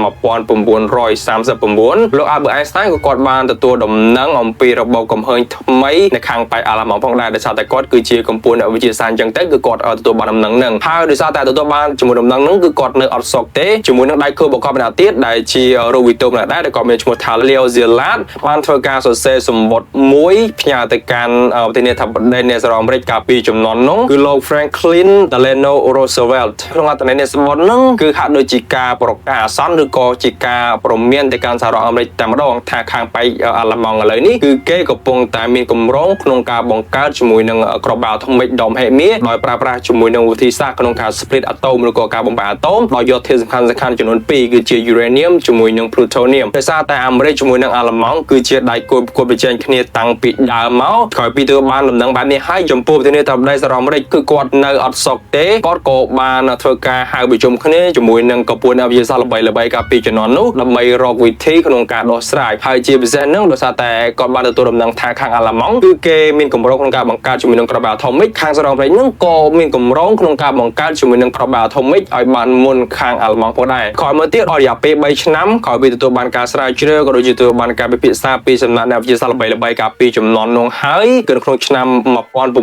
1939លោក Albert Einstein ក៏គាត់បានទទួលដំណឹងអំពីរបបកំហើញថ្មីនៅខាងប៉ែអាល្លឺម៉ង់ផងដែរដោយសារតែគាត់គឺជាកម្ពុជាអ្នកវិទ្យាសាស្ត្រអញ្ចឹងទៅគឺគាត់ទទួលបានដំណឹងហ្នឹងហើយដោយសារតែទទួលបានជាមួយដំណឹងហ្នឹងគឺគាត់នៅអត់សុខទេជាមួយនឹងដៃគូបកបម្នាក់ទៀតដែលជារូបវិទូម្នាក់ដែរដែលក៏មានឈ្មោះថា Leo Szilard បានធ្វើការសរសេរសម្បត្តិមួយផ្ញើទៅកាន់ប្រធានាធិបតីនៃសហរដ្ឋអាមេរិកកាលពីជំនាន់នោះគឺលោក Franklin Delano Roosevelt ក្នុងអត្ថន័យនៃសម្បត្តិនោះគឺហាក់ដូចជាការប្រកាសអាសន្នឬក៏ជាការព្រមានទៅកាន់សហរដ្ឋអាមេរិកតែម្ដងថាខាងប៉ែអាល្លឺម៉ង់ឥឡូវនេះគឺគេកំពុងតែមានគម្រោងក្នុងការបង្កើតជាមួយនឹងក្របបែកអាតូមិកដ៏មហិមាដោយប្រើប្រាស់ជាមួយនឹងវិធីសាស្ត្រក្នុងការ split អាតូមឬក៏ការបំបែកអាតូមដោយយកធាតុសំខាន់ នចំនួន2គឺជាយូរ៉េនៀមជាមួយនឹងព្លូតូនៀមដោយសារតែអាមេរិកជាមួយនឹងអាល្លឺម៉ង់គឺជាដៃគូប្រកួតប្រជែងគ្នាតាំងពីដើមមកក្រោយពីទទួលបានដំណឹងបែបនេះហើយចំពោះប្រធានាធិបតីសហរដ្ឋអាមេរិកគឺគាត់នៅអត់សុខទេគាត់ក៏បានធ្វើការហៅប្រជុំគ្នាជាមួយនឹងកពួនអ្នកវិទ្យាសាស្ត្រល្បីៗកាលពីជំនាន់នោះដើម្បីរកវិធីក្នុងការដោះស្រាយហើយជាពិសេសនឹងដោយសារតែគាត់បានទទួលដំណឹងថាខាងអាល្លឺម៉ង់គឺគេមានគម្រោងក្នុងការបង្កើតជាមួយនឹងក្របបែកអាថូមិកខាងសហរដ្ឋអាមេរិកនឹងក៏មានគម្រោងក្នុងការបង្កើតជាមួយនឹងក្របបែកអាថូមិកឲ្យបានមុនខាងអាល្លឺម៉ង់ផងដែរក្រោយមកទៀតអស់រយៈពេល3ឆ្នាំក្រោយពីទទួលបានការស្រាវជ្រាវក៏ដូចជាទទួលបានការពិភាក្សាពីសំណាក់អ្នកវិទ្យាសាស្ត្រល្បីៗកាលពីជំនាន់នោះហើយគឺក្នុងឆ្នាំ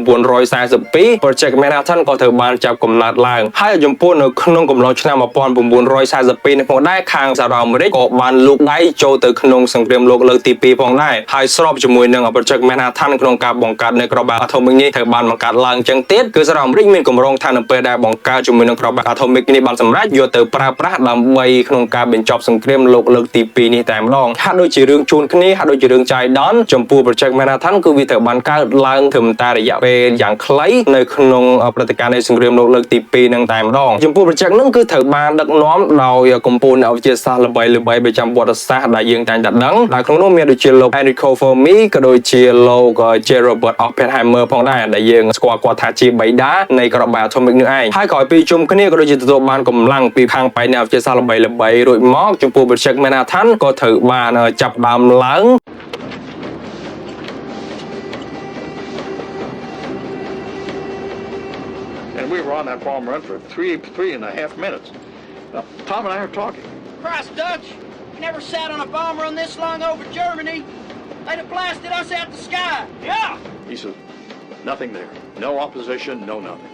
1942 Project Manhattan ក៏ត្រូវបានចាប់កំណើតឡើងហើយចំពោះនៅក្នុងកំឡុងឆ្នាំ1942នេះផងដែរខាងសហរដ្ឋអាមេរិកក៏បានលូកដៃចូលទៅក្នុងសង្គ្រាមលោកលើកទី2ផងដែរហើយស្របជាមួយនឹង Project Manhattan ក្នុងការបង្កើតនៅក្របបែកអាថូមិកនេះត្រូវបានបង្កើតឡើងចឹងទៀតគឺសហរដ្ឋអាមេរិកមានគម្រោងថានៅពេលដែលបង្កើតជាមួយនឹងក្របបែកអាថូមិកនេះបានសម្រេចយកទៅប្រើប្រាស់ដើម្បីក្នុងការបញ្ចប់សង្គ្រាមលោកលើកទី2នេះតែម្ដងហាក់ដូចជារឿងជួនគ្នាហាក់ដូចជារឿងចៃដន្យចំពោះ Project Manhattan គឺវាត្រូវបានកើតឡើងត្រឹមតែរយៈពេលយ៉ាងខ្លីនៅក្នុងព្រឹត្តិការណ៍នៃសង្គ្រាមលោកលើកទី2នឹងតែម្ដងចំពោះ Project ហ្នឹងគឺត្រូវបានដឹកនាំដោយកំពូលអ្នកវិទ្យាសាស្ត្រល្បីៗប្រចាំប្រវត្តិសាស្ត្រដែលយើងតែងតែដឹងដែលក្នុងនោះមានដូចជាលោក Enrico Fermi ក៏ដូចជាលោក J. Robert Oppenheimer ផងដែរដែលយើងស្គាល់គាត់ថាជាបិតានៃក្របបែកអាថូមិកនេះឯងហើយក្រោយពីជុំគ្នាក៏ដូចជាទទួលបានកម្លាំងពីខាងបេអ្នកវិទ្យាសាស្ត្រល្បីៗរួចមកចំពោះ Project Manhattan ក៏ត្រូវបានចាប់ដើមឡើង And we were on that bomb run for three and a half minutes. Tom and I are talking. Christ, Dutch! You never sat on a bomb run this long over Germany. They'd have blasted us out the sky. Yeah! He said, nothing there. No opposition, no nothing.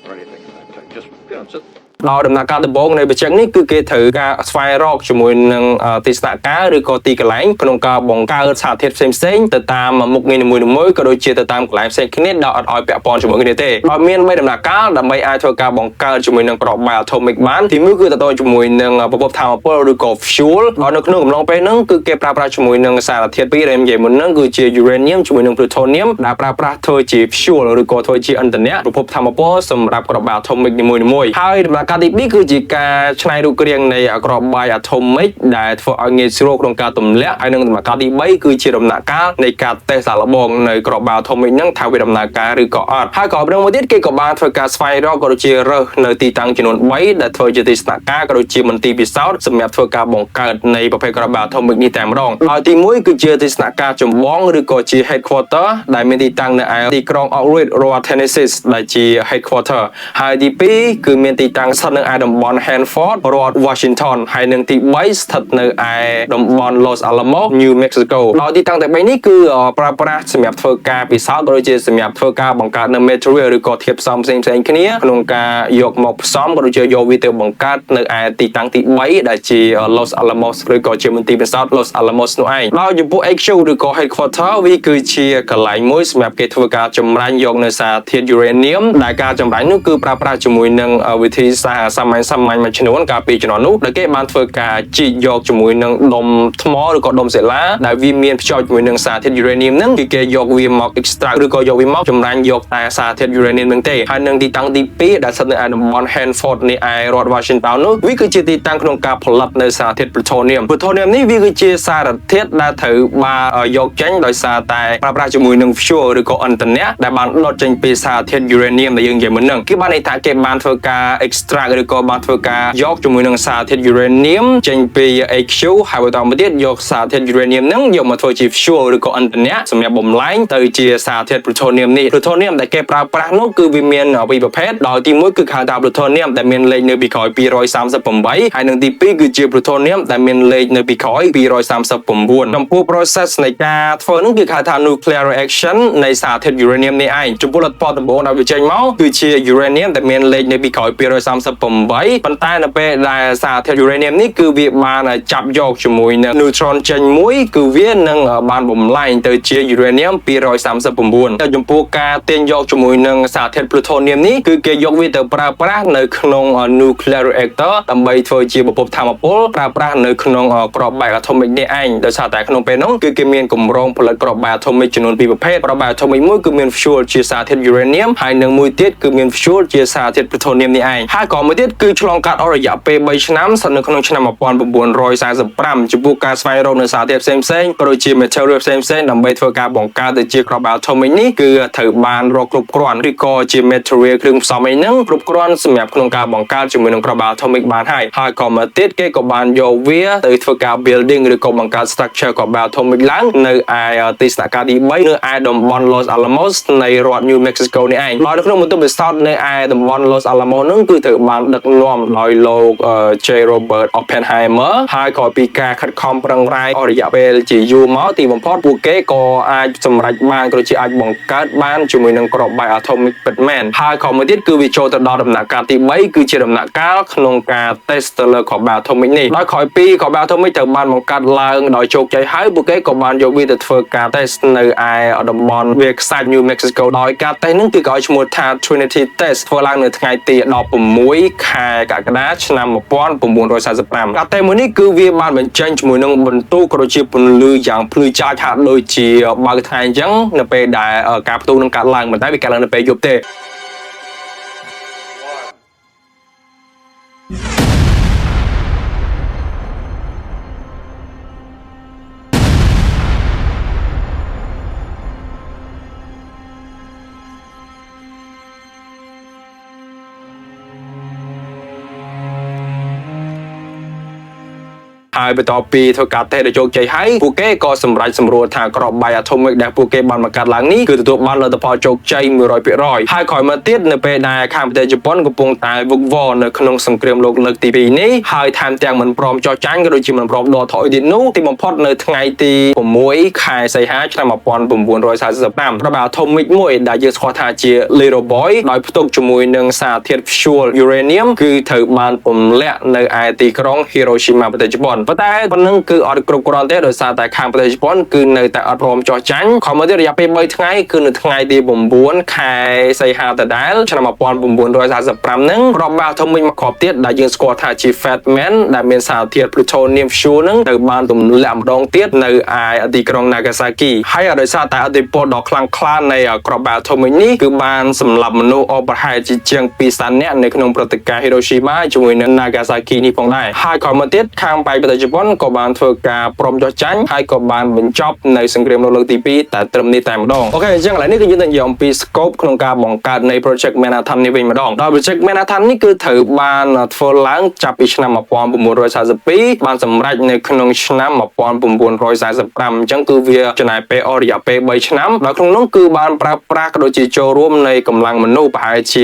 Or anything of that type. Just, just ដោយដំណើរការដំបូងនៃបច្ចេកនេះគឺគេត្រូវការស្វែងរកជាមួយនឹងទីស្នាក់ការឬក៏ទីកន្លែងក្នុងការបង្កើតសារធាតុផ្សេងៗទៅតាមមុខងារនីមួយៗក៏ដូចជាទៅតាមកន្លែងផ្សេងគ្នាដែលអត់ឲ្យពាក់ព័ន្ធជាមួយគ្នាទេដោយមាន3ដំណាក់កាលដើម្បីអាចធ្វើការបង្កើតជាមួយនឹងក្របបែកអាថូមិកបានទី1គឺទៅដល់ជាមួយនឹងប្រភពថាមពលឬក៏ fuel ដោយនៅក្នុងកំឡុងពេលហ្នឹងគឺគេប្រើប្រាស់ជាមួយនឹងសារធាតុពីរដែលនិយាយមុនហ្នឹងគឺជា uranium ជាមួយនឹង plutonium ដែលប្រើប្រាស់ធ្វើជា fuel ឬក៏ធ្វើជាឥន្ធនៈប្រភពថាមពលសម្រាប់ក្របបែកអាថូមិកនីមួយៗហើយដំណាក់កាលទី2គឺជាការច្នៃរូបរាងនៃក្របបែកអាថូមិកដែលធ្វើឲ្យងាយស្រួលក្នុងការទម្លាក់ហើយនឹងដំណាក់កាលទី3គឺជាដំណាក់កាលនៃការតេស្តសាកល្បងនៅក្របបែកអាថូមិកហ្នឹងថាវាដំណើរការឬក៏អត់ហើយក៏រឿងមួយទៀតគេក៏បានធ្វើការស្វែងរកក៏ដូចជារើសនៅទីតាំងចំនួន3ដែលធ្វើជាទីស្នាក់ការក៏ដូចជាមន្ទីរពិសោធន៍សម្រាប់ធ្វើការបង្កើតនៃប្រភេទក្របបែកអាថូមិកនេះតែម្ដងហើយទី1គឺជាទីស្នាក់ការចម្បងឬក៏ជា headquarter ដែលមានទីតាំងនៅឯទីក្រុង Oak Ridge រដ្ឋ Tennessee ដែលជា headquarter ហើយទី2គឺមានទីតាំងស្ថិតនៅឯតំបន់ Hanford រដ្ឋ Washington ហើយនឹងទី3ស្ថិតនៅឯតំបន់ Los Alamos New Mexico ដោយទីតាំងទាំង3នេះគឺប្រើប្រាស់សម្រាប់ធ្វើការពិសោធន៍ក៏ដូចជាសម្រាប់ធ្វើការបង្កើតនៅ material ឬក៏ធាតុផ្សំផ្សេងៗគ្នាក្នុងការយកមកផ្សំក៏ដូចជាយកវាទៅបង្កើតនៅឯទីតាំងទី3ដែលជា Los Alamos ឬក៏ជាមន្ទីរពិសោធន៍ Los Alamos នោះឯងដោយចំពោះ HQ ឬក៏ headquarter វាគឺជាកន្លែងមួយសម្រាប់គេធ្វើការចម្រាញ់យកនៅសារធាតុ uranium ដែលការចម្រាញ់នោះគឺប្រើប្រាស់ជាមួយនឹងវិធីសាស្ត្រសាមញ្ញមួយចំនួនកាលពីជំនាន់នោះដែលគេបានធ្វើការជីកយកជាមួយនឹងដុំថ្មឬក៏ដុំសិលាដែលវាមានភ្ជាប់ជាមួយនឹងសារធាតុ uranium ហ្នឹងគឺគេយកវាមក extract ឬក៏យកវាមកចម្រាញ់យកតែសារធាតុ uranium ហ្នឹងទេហើយនឹងទីតាំងទី2ដែលស្ថិតនៅឯតំបន់ Hanford នៃឯរដ្ឋ Washington នោះវាគឺជាទីតាំងក្នុងការផលិតនៅសារធាតុ plutonium នេះវាគឺជាសារធាតុដែលត្រូវបានយកចេញដោយសារតែប្រើប្រាស់ជាមួយនឹង fuel ឬក៏ឥន្ធនៈដែលបានដុតចេញពីសារធាតុ uranium ដែលយើងនិយាយមុនហ្នឹងគឺបានន័យថាគេបានធ្វើការ extract ឬក៏បានធ្វើការយកជាមួយនឹងសារធាតុ uranium ចេញពី HQ ហើយបន្តមកទៀតយកសារធាតុ uranium ហ្នឹងយកមកធ្វើជា fuel ឬក៏ឥន្ធនៈសម្រាប់បំលែងទៅជាសារធាតុ plutonium នេះ plutonium ដែលគេប្រើប្រាស់នោះគឺវាមានពីរប្រភេទដោយទី1គឺហៅថា plutonium ដែលមានលេខនៅពីក្រោយ238ហើយនឹងទី2គឺជា plutonium ដែលមានលេខនៅពីក្រោយ239ចំពោះ process នៃការធ្វើនោះគឺហៅថា nuclear reaction នៃសារធាតុ uranium នេះឯងចំពោះលទ្ធផលដំបូងដែលវាចេញមកគឺជា uranium ដែលមានលេខនៅពីក្រោយ238ប៉ុន្តែនៅពេលដែលសារធាតុ uranium នេះគឺវាបានចាប់យកជាមួយនឹង neutron ចេញមួយគឺវានឹងបានបំលែងទៅជា uranium 239តែចំពោះការទាញយកជាមួយនឹងសារធាតុ plutonium នេះគឺគេយកវាទៅប្រើប្រាស់នៅក្នុង nuclear reactor ដើម្បីធ្វើជាប្រភពថាមពលប្រើប្រាស់នៅក្នុងក្របបែកអាថូមិកនេះឯងដោយសារតែក្នុងពេលនោះគឺគេមានគម្រោងផលិតក្របបែកអាថូមិកចំនួន2ប្រភេទក្របបែកអាថូមិកមួយគឺមាន fuel ជាសារធាតុ uranium ហើយនឹងមួយទៀតគឺមាន fuel ជាសារធាតុ plutonium នេះឯងហើយក៏ ក៏មួយទៀតគឺឆ្លងកាត់អស់រយៈពេល3ឆ្នាំស្ថិតនៅក្នុងឆ្នាំ1945ចំពោះការស្វែងរកនៅសារធាតុផ្សេងៗក៏ដូចជា material ផ្សេងៗដើម្បីធ្វើការបង្កើតទៅជាក្រប atomic នេះគឺត្រូវបានរកគ្រប់គ្រាន់ឬក៏ជា material គ្រឿងផ្សំអីហ្នឹងគ្រប់គ្រាន់សម្រាប់ក្នុងការបង្កើតជាមួយនឹងក្រប atomic បានហើយក៏មកទៀតគេក៏បានយកវាទៅធ្វើការ building ឬក៏បង្កើត structure ក្រប atomic ឡើងនៅឯទីស្នាក់ការទី3នៅឯតំបន់ Los Alamos នៃរដ្ឋ New Mexico នេះឯងហើយនៅក្នុងបន្ទប់ពិសោធន៍នៅឯតំបន់ Los Alamos ហ្នឹងគឺត្រូវបានដឹកនាំដោយលោក J. Robert Oppenheimer ហើយក៏ពីការខិតខំប្រឹងប្រែងអស់រយៈពេលជាយូរមកទីបំផុតពួកគេក៏អាចសម្រេចបានក៏ជាអាចបង្កើតបានជាមួយនឹងក្របបែក atomic ពិតមែនហើយក៏មួយទៀតគឺវាចូលទៅដល់ដំណាក់កាលទី3គឺជាដំណាក់កាលក្នុងការ test ទៅលើក្របបែក atomic នេះដោយក្រោយពីក្របបែក atomic ត្រូវបានបង្កើតឡើងដោយជោគជ័យហើយពួកគេក៏បានយកវាទៅធ្វើការ test នៅឯតំបន់វាលខ្សាច់ New Mexico ដោយការ test ហ្នឹងគឺគេឲ្យឈ្មោះថា Trinity Test ធ្វើឡើងនៅថ្ងៃទី16ខែកក្កដាឆ្នាំ1945ការ test មួយនេះគឺវាបានបញ្ចេញជាមួយនឹងបន្ទុកក៏ដូចជាពន្លឺយ៉ាងភ្លឺចែកហាក់ដូចជាបើកថ្ងៃអញ្ចឹងនៅពេលដែលការផ្ទុះនឹងកាត់ឡើងប៉ុន្តែវាកាត់ឡើងនៅពេលយប់ទេហើយបន្ទាប់ពីធ្វើការតេស្តដោយជោគជ័យហើយពួកគេក៏សម្រេចសម្រួលថាក្របបែក atomic ដែលពួកគេបានបង្កើតឡើងនេះគឺទទួលបានលទ្ធផលជោគជ័យ 100% ហើយក្រោយមកទៀតនៅពេលដែលខាងប្រទេសជប៉ុនកំពុងតែវឹកវរនៅក្នុងសង្គ្រាមលោកលើកទី2នេះហើយថែមទាំងមិនព្រមចោះចាញ់ក៏ដូចជាមិនព្រមដកថយទៀតនោះទីបំផុតនៅថ្ងៃទី6ខែសីហាឆ្នាំ1945ក្របបែក atomic មួយដែលយើងស្គាល់ថាជា Little Boy ដោយផ្ទុកជាមួយនឹងសារធាតុ fuel uranium គឺត្រូវបានពំលាក់នៅឯទីក្រុង Hiroshima ប្រទេសជប៉ុនប៉ុន្តែប៉ុណ្ណឹងគឺអត់គ្រប់គ្រាន់ទេដោយសារតែខាងប្រទេសជប៉ុនគឺនៅតែអត់ព្រមចោះចាញ់ខំមកទៀតរយៈពេល3ថ្ងៃគឺនៅថ្ងៃទី9ខែសីហាដដែលឆ្នាំ1945ហ្នឹងក្របបែក atomic មួយគ្រាប់ទៀតដែលយើងស្គាល់ថាជា Fat Man ដែលមានសារធាតុ plutonium fuel ហ្នឹងត្រូវបានទម្លាក់ម្ដងទៀតនៅឯទីក្រុង Nagasaki ហើយដោយសារតែឥទ្ធិពលដ៏ខ្លាំងក្លានៃក្របបែក atomic នេះគឺបានសម្លាប់មនុស្សអស់ប្រហែលជាង200,000នាក់នៅក្នុងព្រឹត្តិការណ៍ Hiroshima ជាមួយនឹង Nagasaki នេះផងដែរហើយក្រោយមកទៀតខាងបែកប្រទេសជប៉ុនក៏បានធ្វើការព្រមចោះចាញ់ហើយក៏បានបញ្ចប់នៅសង្គ្រាមលោកលើកទី2តែត្រឹមនេះតែម្ដងអូខេអញ្ចឹងឥឡូវនេះគឺយើងនឹងនិយាយអំពី scope ក្នុងការបង្កើតនៃ project Manhattan នេះវិញម្ដងដោយ project Manhattan នេះគឺត្រូវបានធ្វើឡើងចាប់ពីឆ្នាំ1942បានសម្រេចនៅក្នុងឆ្នាំ1945អញ្ចឹងគឺវាចំណាយពេលអស់រយៈពេល3ឆ្នាំដោយក្នុងនោះគឺបានប្រើប្រាស់ក៏ដូចជាចូលរួមនៃកម្លាំងមនុស្សប្រហែលជា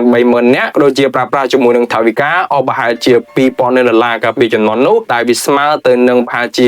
130,000 នាក់ក៏ដូចជាប្រើប្រាស់ជាមួយនឹងថវិកាអស់ប្រហែលជា $2,000 កាលពីចំនួននោះតែវាស្មើទៅនឹងប្រហែលជា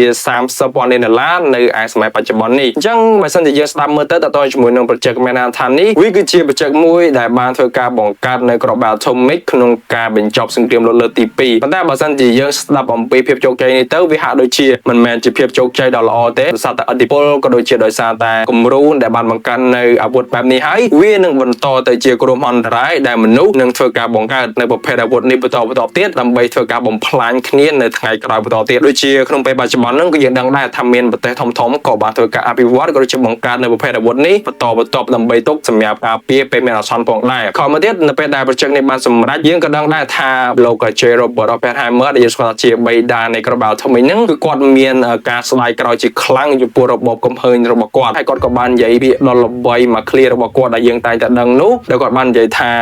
$30,000 នៅឯសម័យបច្ចុប្បន្ននេះអញ្ចឹងបើសិនជាយើងស្ដាប់មើលទៅតទៅជាមួយនឹង project Manhattan នេះវាគឺជា project មួយដែលបានធ្វើការបង្កើតនៅក្របបែក atomic ក្នុងការបញ្ចប់សង្គ្រាមលោកលើកទី2ប៉ុន្តែបើសិនជាយើងស្ដាប់អំពីភាពជោគជ័យនេះទៅវាហាក់ដូចជាមិនមែនជាភាពជោគជ័យដ៏ល្អទេដោយសារតែឥទ្ធិពលក៏ដូចជាដោយសារតែគំរូដែលបានបង្កើតនៅអាវុធបែបនេះហើយវានឹងបន្តទៅជាគ្រោះមហន្តរាយដែលមនុស្សនឹងធ្វើការបង្កើតនៅប្រភេទអាវុធនេះបន្តទៀតដើម្បីធ្វើការបំផ្លាញគ្នានៅថ្ងៃក្រោយបន្តទៀតដូចជាក្នុងពេលបច្ចុប្បន្នហ្នឹងគឺយើងដឹងដែរថាមានប្រទេសធំៗក៏បានធ្វើការអភិវឌ្ឍក៏ដូចជាបង្កើតនៅប្រភេទអាវុធនេះបន្តដើម្បីទុកសម្រាប់ការពារពេលមានអាសន្នផងដែរខំមកទៀតនៅពេលដែល project នេះបានសម្រេចយើងក៏ដឹងដែរថាលោក J. Robert Oppenheimer ដែលយើងស្គាល់ថាជាបិតានៃក្របបែក atomic ហ្នឹងគឺគាត់មានការស្ដាយក្រោយជាខ្លាំងចំពោះរបបកំហើញរបស់គាត់ហើយគាត់ក៏បាននិយាយពាក្យដ៏ល្បីមួយឃ្លារបស់គាត់ដែលយើងតែងតែដឹងនោះដែលគាត់បាននិយាយថា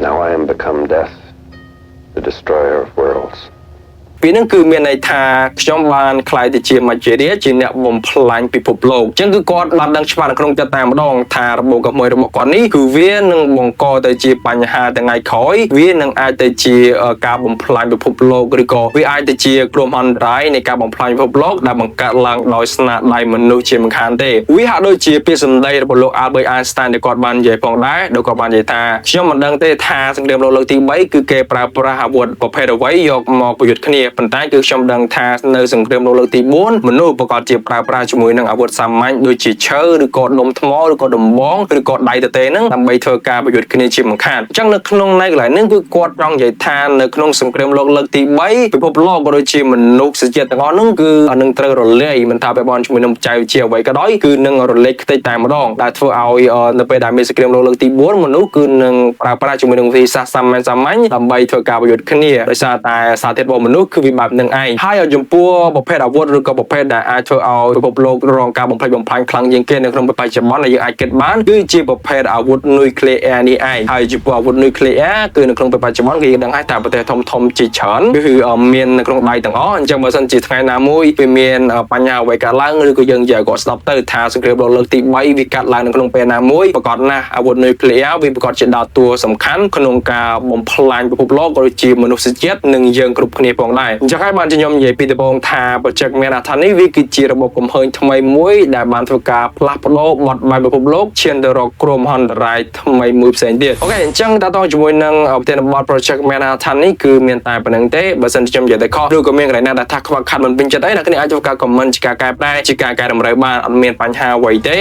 Now I am become death, the destroyer of worlds. ពីនឹងគឺមានន័យថាខ្ញុំបានខ្លាយទៅជាមច្ចរាជជាអ្នកបំផ្លាញពិភពលោកអញ្ចឹងគឺគាត់បានដឹងច្បាស់នៅក្នុងចិត្តតែម្ដងថារបបកំហើញរបស់គាត់នេះគឺវានឹងបង្កទៅជាបញ្ហាថ្ងៃក្រោយវានឹងអាចទៅជាការបំផ្លាញពិភពលោកឬក៏វាអាចទៅជាគ្រោះមហន្តរាយនៃការបំផ្លាញពិភពលោកដែលបង្កើតឡើងដោយស្នាដៃមនុស្សជាមិនខានទេវាហាក់ដូចជាពាក្យសម្ដីរបស់លោក Albert Einstein ដែលគាត់បាននិយាយផងដែរដោយគាត់បាននិយាយថាខ្ញុំមិនដឹងទេថាសង្គ្រាមលោកលើកទី3គឺគេប្រើប្រាស់អាវុធប្រភេទអ្វីយកមកប្រយុទ្ធគ្នា ប៉ុន្តែគឺខ្ញុំដឹងថានៅសង្គ្រាមលោកលើកទី4មនុស្សប្រកបជាប្រើប្រាស់ជាមួយនឹងអាវុធសាមញ្ញដូចជាឈើឬក៏ដុំថ្មឬក៏ដំបងឬក៏ដៃទទេហ្នឹងដើម្បីធ្វើការប្រយុទ្ធគ្នាជាមិនខានអញ្ចឹងនៅក្នុងនៅកន្លែងហ្នឹងគឺគាត់ត្រង់និយាយថានៅក្នុងសង្គ្រាមលោកលើកទី3ពិភពលោកក៏ដូចជាមនុស្សជាតិទាំងអស់ហ្នឹងគឺនឹងត្រូវរលាយមិនថាបែបបនជាមួយនឹងបច្ចេកវិទ្យាអ្វីក៏ដោយគឺនឹងរលាយខ្ទេចតែម្ដងដែលធ្វើឲ្យនៅពេលដែលមានសង្គ្រាមលោកលើកទី4មនុស្សគឺនឹងប្រើប្រាស់ជាមួយនឹងវិធីសាស្ត្រសាមញ្ញដើម្បីធ្វើការប្រយុទ្ធគ្នាដោយសារតែសារធាតុរបស់មនុស្សគឺវាបែបនឹងឯងហើយចំពោះប្រភេទអាវុធឬក៏ប្រភេទដែលអាចធ្វើឲ្យពិភពលោករងការបំផ្លិចបំផ្លាញខ្លាំងជាងគេនៅក្នុងបច្ចុប្បន្នដែលយើងអាចគិតបានគឺជាប្រភេទអាវុធនុយក្លេអ៊ែរនេះឯងហើយចំពោះអាវុធនុយក្លេអ៊ែរគឺនៅក្នុងបច្ចុប្បន្នគេដឹងហើយថាប្រទេសធំៗជាច្រើនគឺមាននៅក្នុងដៃទាំងអស់អញ្ចឹងបើសិនជាថ្ងៃណាមួយវាមានបញ្ហាអ្វីកើតឡើងឬក៏យើងនិយាយគាត់ស្ដាប់ទៅថាសង្គ្រាមលោកលើកទី3វាកាត់ឡើងនៅក្នុងពេលណាមួយប្រកបណាស់អាវុធនុយក្លេអ៊ែរវាប្រកបជាដើរតួសំខាន់ក្នុងការបំផ្លាញពិភពលោកក៏ដូចជាមនុស្សជាតិនិងយើងគ្រប់គ្នាផងដែរអញ្ចឹងហើយបានខ្ញុំនិយាយពីដំបូងថាប្រជែកមានអាថានេះវាគឺជារបបកំហើញថ្មីមួយដែលបានធ្វើការផ្លាស់ប្ដូរបត់បែនពិភពលោកឈានទៅរកគ្រោះមហន្តរាយថ្មីមួយផ្សេងទៀតអូខេអញ្ចឹងតើតើជាមួយនឹងប្រធានបទ project Manhattan នេះគឺមានតែប៉ុណ្្នឹងទេបើសិនជាខ្ញុំនិយាយតែខុសឬក៏មានកន្លែងណាដែលថាខ្វះខាតមិនពេញចិត្តអីអ្នកគ្នាអាចធ្វើការ comment ជាការកែប្រែជាការកែតម្រូវបានអត់មានបញ្ហាអ្វីទេ